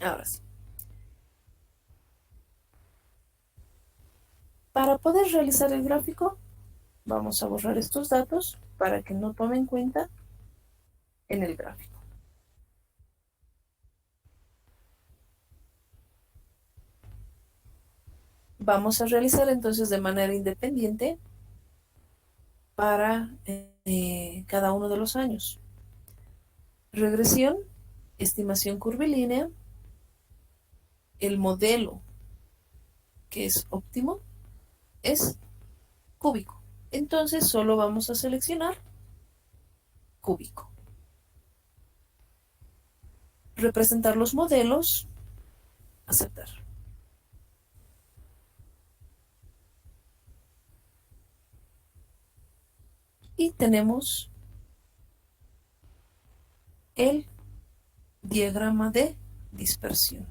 ahora sí. Para poder realizar el gráfico, vamos a borrar estos datos para que no tomen cuenta en el gráfico. Vamos a realizar entonces de manera independiente para cada uno de los años. Regresión, estimación curvilínea, el modelo que es óptimo es cúbico. Entonces solo vamos a seleccionar cúbico. Representar los modelos, aceptar. Y tenemos el diagrama de dispersión,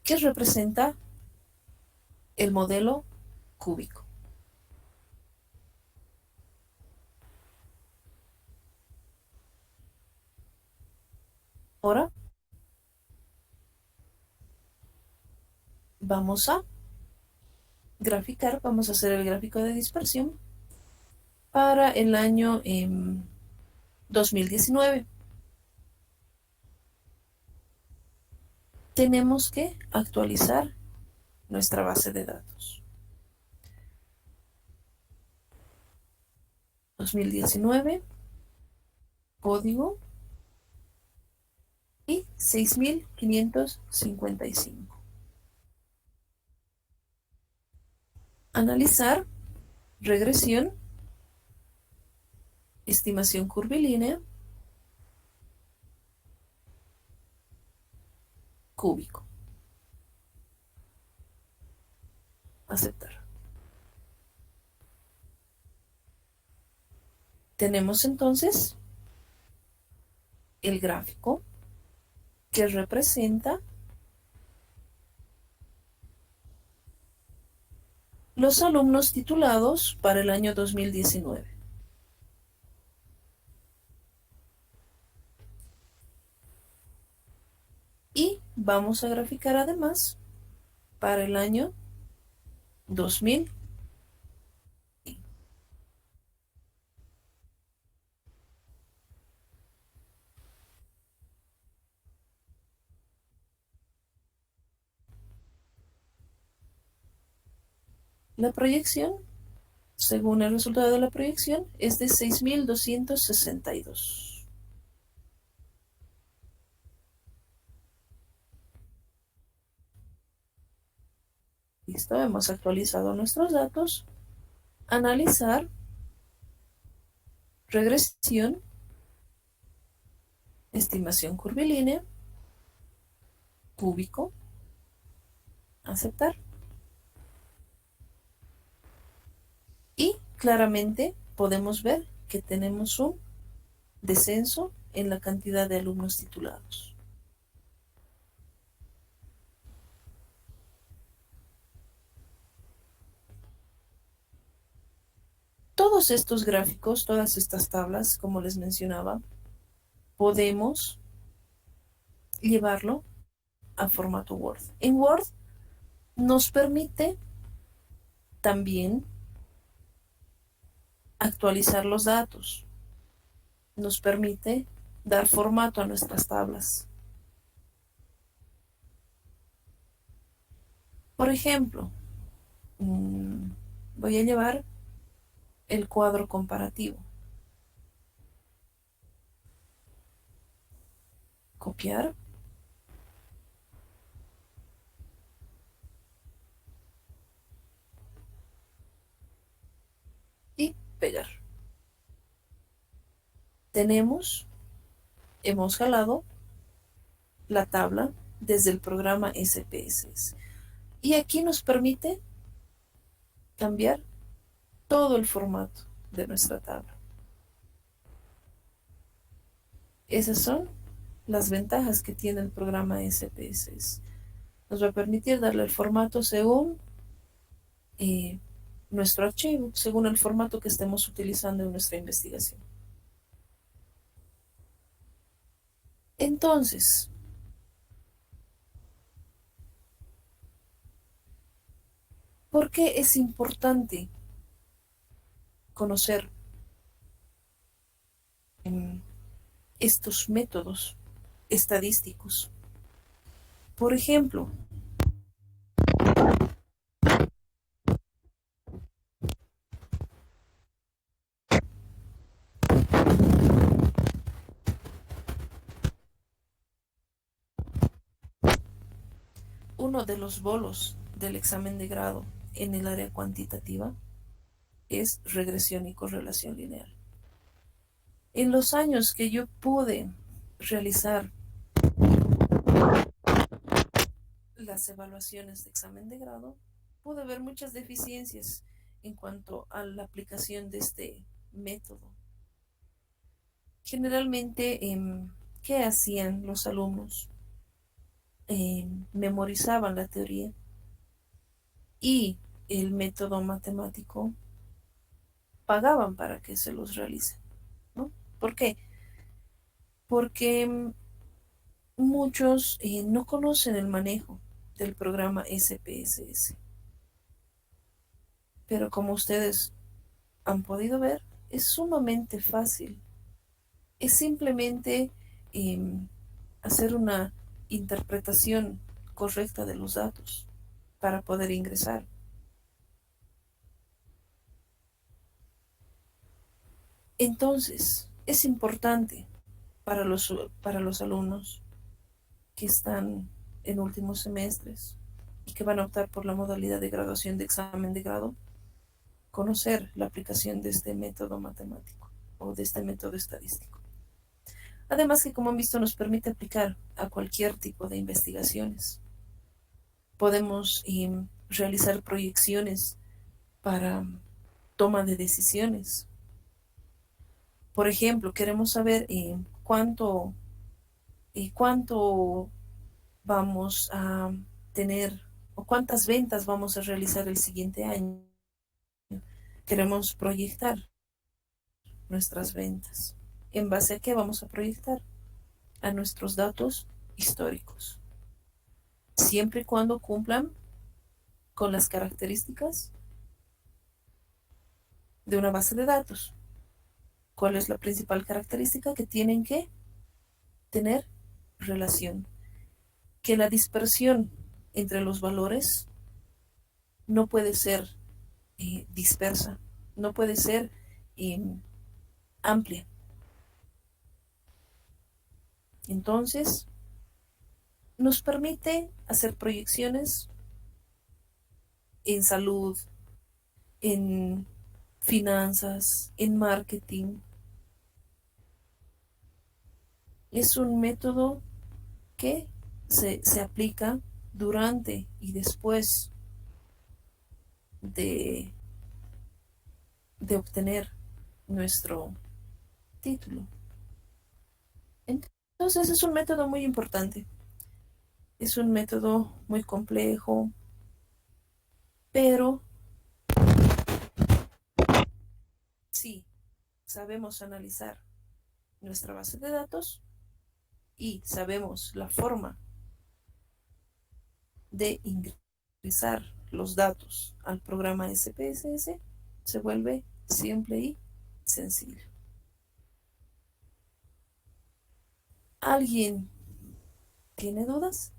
que representa el modelo cúbico. Ahora vamos a graficar, vamos a hacer el gráfico de dispersión para el año 2019. Tenemos que actualizar nuestra base de datos. 2019, código y 6.555. Analizar, regresión, estimación curvilínea, cúbico. Aceptar. Tenemos entonces el gráfico que representa los alumnos titulados para el año 2019. Y vamos a graficar además para el año 2000. La proyección, según el resultado de la proyección, es de 6.262. Listo, hemos actualizado nuestros datos. Analizar, regresión, estimación curvilínea, cúbico, aceptar. Y claramente podemos ver que tenemos un descenso en la cantidad de alumnos titulados. Todos estos gráficos, todas estas tablas, como les mencionaba, podemos llevarlo a formato Word. En Word nos permite también actualizar los datos. Nos permite dar formato a nuestras tablas. Por ejemplo, voy a llevar el cuadro comparativo. Copiar. Y pegar. Hemos jalado la tabla desde el programa SPSS. Y aquí nos permite cambiar todo el formato de nuestra tabla. Esas son las ventajas que tiene el programa SPSS. Nos va a permitir darle el formato según nuestro archivo, según el formato que estemos utilizando en nuestra investigación. Entonces, ¿por qué es importante conocer estos métodos estadísticos? Por ejemplo, uno de los bolos del examen de grado en el área cuantitativa es regresión y correlación lineal. En los años que yo pude realizar las evaluaciones de examen de grado, pude ver muchas deficiencias en cuanto a la aplicación de este método. Generalmente, ¿qué hacían los alumnos? Memorizaban la teoría y el método matemático pagaban para que se los realicen, ¿no? ¿Por qué? Porque muchos no conocen el manejo del programa SPSS. Pero como ustedes han podido ver, es sumamente fácil. Es simplemente hacer una interpretación correcta de los datos para poder ingresar. Entonces, es importante para los alumnos que están en últimos semestres y que van a optar por la modalidad de graduación de examen de grado, conocer la aplicación de este método matemático o de este método estadístico. Además que, como han visto, nos permite aplicar a cualquier tipo de investigaciones. Podemos realizar proyecciones para toma de decisiones. Por ejemplo, queremos saber cuánto vamos a tener o cuántas ventas vamos a realizar el siguiente año. Queremos proyectar nuestras ventas. ¿En base a qué vamos a proyectar? A nuestros datos históricos. siempre y cuando cumplan con las características de una base de datos. ¿Cuál es la principal característica? Que tienen que tener relación, que la dispersión entre los valores no puede ser dispersa, no puede ser eh, amplia. Entonces, nos permite hacer proyecciones en salud, en finanzas, en marketing. Es un método que se aplica durante y después de obtener nuestro título. Entonces es un método muy importante, es un método muy complejo, pero si sabemos analizar nuestra base de datos y sabemos la forma de ingresar los datos al programa SPSS, se vuelve simple y sencillo. ¿Alguien tiene dudas?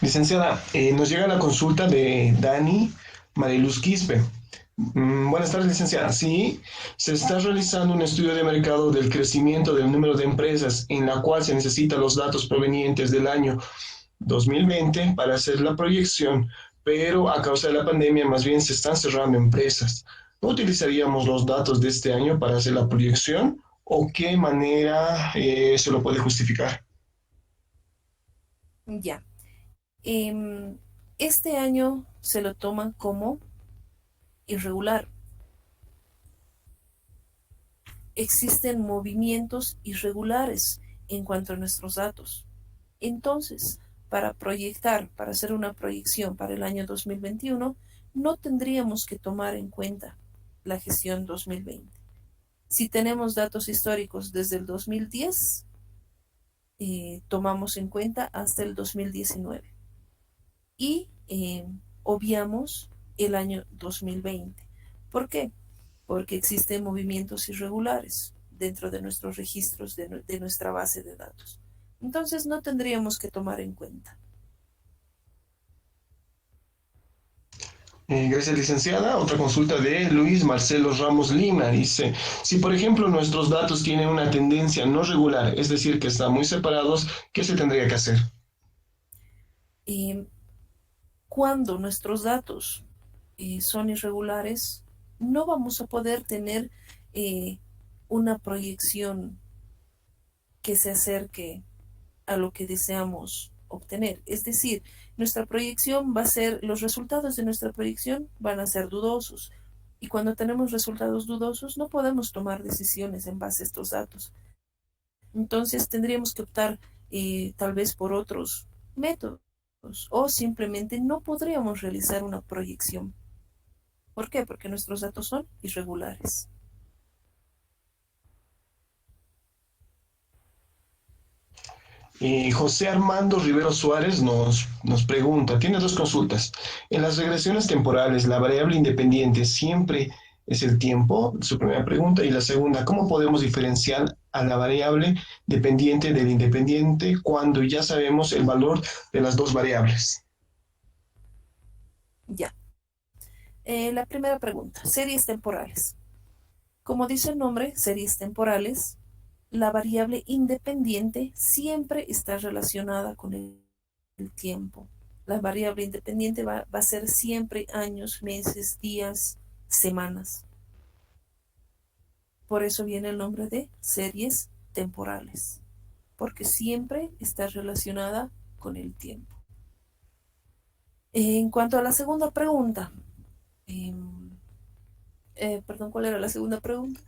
Licenciada, nos llega la consulta de Dani Mariluz Quispe. Buenas tardes, licenciada. Sí, se está realizando un estudio de mercado del crecimiento del número de empresas en la cual se necesitan los datos provenientes del año 2020 para hacer la proyección, pero a causa de la pandemia más bien se están cerrando empresas. ¿No utilizaríamos los datos de este año para hacer la proyección o qué manera se lo puede justificar? Ya. Este año se lo toma como irregular. Existen movimientos irregulares en cuanto a nuestros datos. Entonces, para hacer una proyección para el año 2021, no tendríamos que tomar en cuenta la gestión 2020. Si tenemos datos históricos desde el 2010, tomamos en cuenta hasta el 2019 y obviamos el año 2020. ¿Por qué? Porque existen movimientos irregulares dentro de nuestros registros de nuestra base de datos. Entonces no tendríamos que tomar en cuenta. Gracias, licenciada. Otra consulta de Luis Marcelo Ramos Lima. Dice, si por ejemplo nuestros datos tienen una tendencia no regular, es decir, que están muy separados, ¿qué se tendría que hacer? Cuando nuestros datos son irregulares, no vamos a poder tener una proyección que se acerque a lo que deseamos obtener. Es decir, nuestra proyección va a ser, los resultados de nuestra proyección van a ser dudosos. Y cuando tenemos resultados dudosos, no podemos tomar decisiones en base a estos datos. Entonces tendríamos que optar tal vez por otros métodos o simplemente no podríamos realizar una proyección. ¿Por qué? Porque nuestros datos son irregulares. José Armando Rivero Suárez nos pregunta, tiene dos consultas. En las regresiones temporales, ¿la variable independiente siempre es el tiempo? Su primera pregunta. Y la segunda, ¿cómo podemos diferenciar a la variable dependiente del independiente cuando ya sabemos el valor de las dos variables? Ya. La primera pregunta, series temporales. Como dice el nombre, series temporales, la variable independiente siempre está relacionada con el tiempo. La variable independiente va a ser siempre años, meses, días, semanas. Por eso viene el nombre de series temporales, porque siempre está relacionada con el tiempo. En cuanto a la segunda pregunta, perdón, ¿cuál era la segunda pregunta?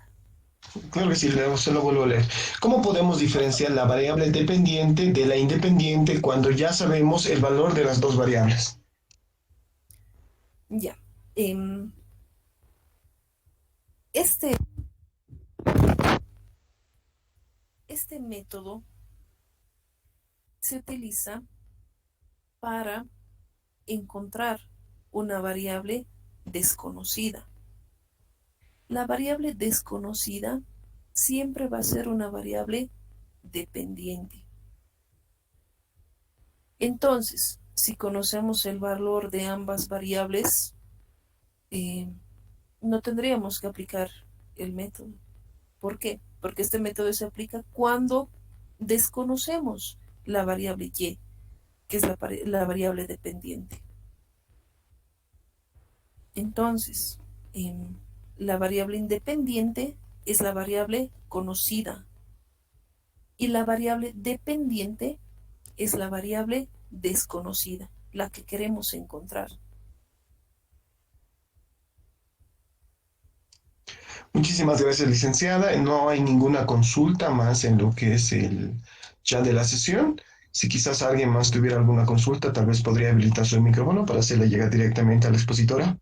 Claro que sí, se lo vuelvo a leer. ¿Cómo podemos diferenciar la variable dependiente de la independiente cuando ya sabemos el valor de las dos variables? Ya. Este Este método se utiliza para encontrar una variable desconocida. La variable desconocida siempre va a ser una variable dependiente. Entonces, si conocemos el valor de ambas variables, no tendríamos que aplicar el método. ¿Por qué? Porque este método se aplica cuando desconocemos la variable y, que es la variable dependiente. Entonces, la variable independiente es la variable conocida y la variable dependiente es la variable desconocida, la que queremos encontrar. Muchísimas gracias, licenciada. No hay ninguna consulta más en lo que es el chat de la sesión. Si quizás alguien más tuviera alguna consulta, tal vez podría habilitar su micrófono para hacerle llegar directamente a la expositora.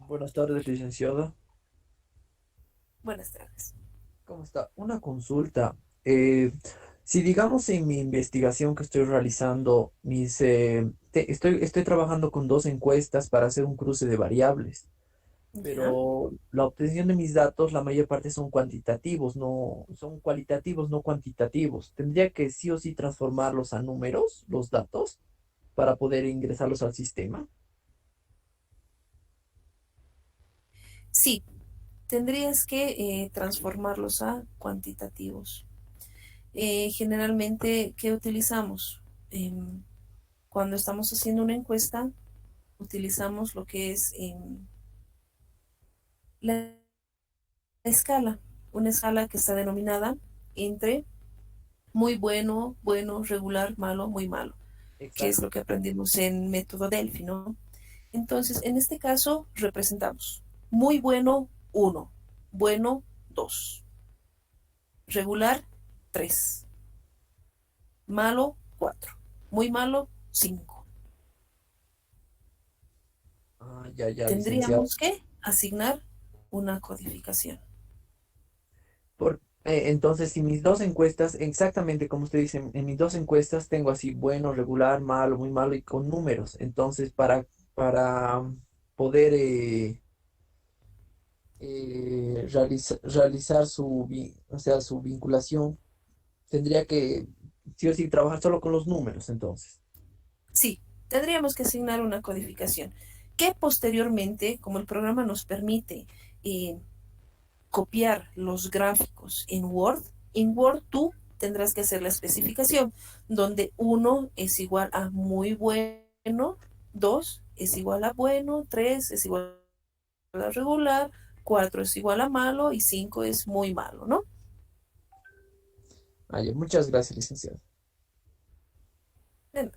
Buenas tardes, licenciada. Buenas tardes. ¿Cómo está? Una consulta. Eh, si digamos en mi investigación que estoy realizando, estoy trabajando con dos encuestas para hacer un cruce de variables, ¿Ya? pero la obtención de mis datos, la mayor parte son cuantitativos, no, son cualitativos, no cuantitativos. Tendría que sí o sí transformarlos a números, los datos, para poder ingresarlos al sistema. Sí, tendrías que transformarlos a cuantitativos. Generalmente, ¿qué utilizamos? Cuando estamos haciendo una encuesta, utilizamos lo que es la escala, una escala que está denominada entre muy bueno, bueno, regular, malo, muy malo, que es Exacto. lo que aprendimos en método Delphi, ¿no? Entonces, en este caso, representamos muy bueno, 1, bueno, 2, regular, 3, malo, 4, muy malo, 5. Ah, ya, ya, licenciado. Tendríamos que asignar una codificación. Entonces, si mis dos encuestas, exactamente como usted dice, en mis dos encuestas tengo así bueno, regular, malo, muy malo y con números. Entonces, para poder realizar o sea, su vinculación, tendría que sí o sí trabajar solo con los números, entonces. Sí, tendríamos que asignar una codificación que posteriormente, como el programa nos permite eh, copiar los gráficos en Word tú tendrás que hacer la especificación, donde 1 es igual a muy bueno, 2 es igual a bueno, 3 es igual a regular, 4 es igual a malo y 5 es muy malo, ¿no? Ah, ya, muchas gracias, licenciado. Bien.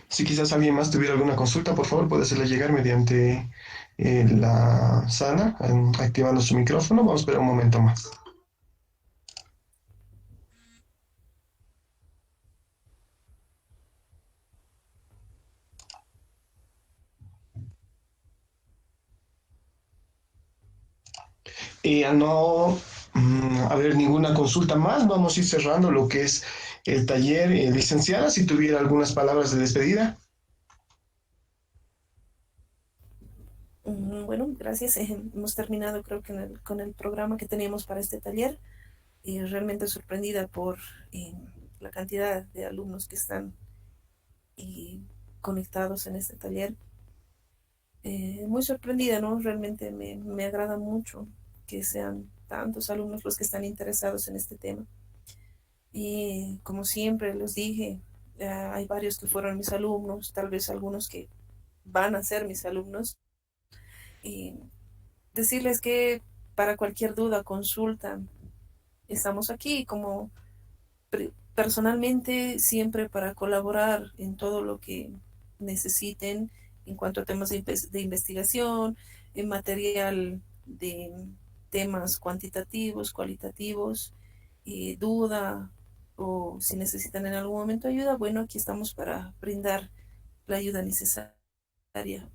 Si quizás alguien más tuviera alguna consulta, por favor, puede hacerle llegar mediante la sala, activando su micrófono. Vamos a esperar un momento más. Y al no haber ninguna consulta más, vamos a ir cerrando lo que es el taller. Licenciada, si tuviera algunas palabras de despedida. Bueno, gracias. Hemos terminado creo que con el programa que teníamos para este taller. Realmente sorprendida por la cantidad de alumnos que están eh, conectados en este taller. Muy sorprendida, ¿no? Realmente me agrada mucho que sean tantos alumnos los que están interesados en este tema. Y como siempre les dije, hay varios que fueron mis alumnos, tal vez algunos que van a ser mis alumnos. Y decirles que para cualquier duda, consulta, estamos aquí como personalmente siempre para colaborar en todo lo que necesiten en cuanto a temas de investigación, en material de temas cuantitativos, cualitativos. duda o si necesitan en algún momento ayuda, bueno, aquí estamos para brindar la ayuda necesaria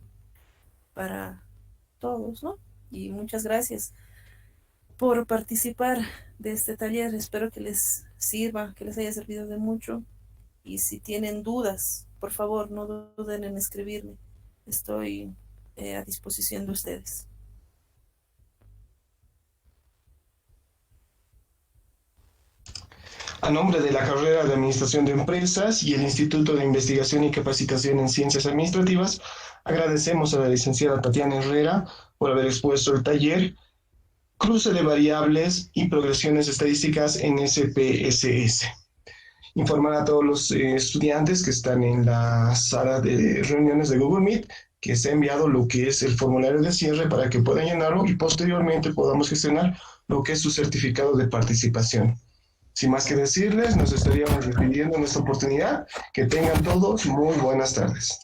para todos, ¿no? Y muchas gracias por participar de este taller. Espero que les sirva, que les haya servido de mucho. Y si tienen dudas, por favor, no duden en escribirme. Estoy a disposición de ustedes. A nombre de la carrera de Administración de Empresas y el Instituto de Investigación y Capacitación en Ciencias Administrativas, agradecemos a la licenciada Tatiana Herrera por haber expuesto el taller Cruce de variables y progresiones estadísticas en SPSS. Informar a todos los estudiantes que están en la sala de reuniones de Google Meet que se ha enviado lo que es el formulario de cierre para que puedan llenarlo y posteriormente podamos gestionar lo que es su certificado de participación. Sin más que decirles, nos estaríamos despidiendo en esta oportunidad. Que tengan todos muy buenas tardes.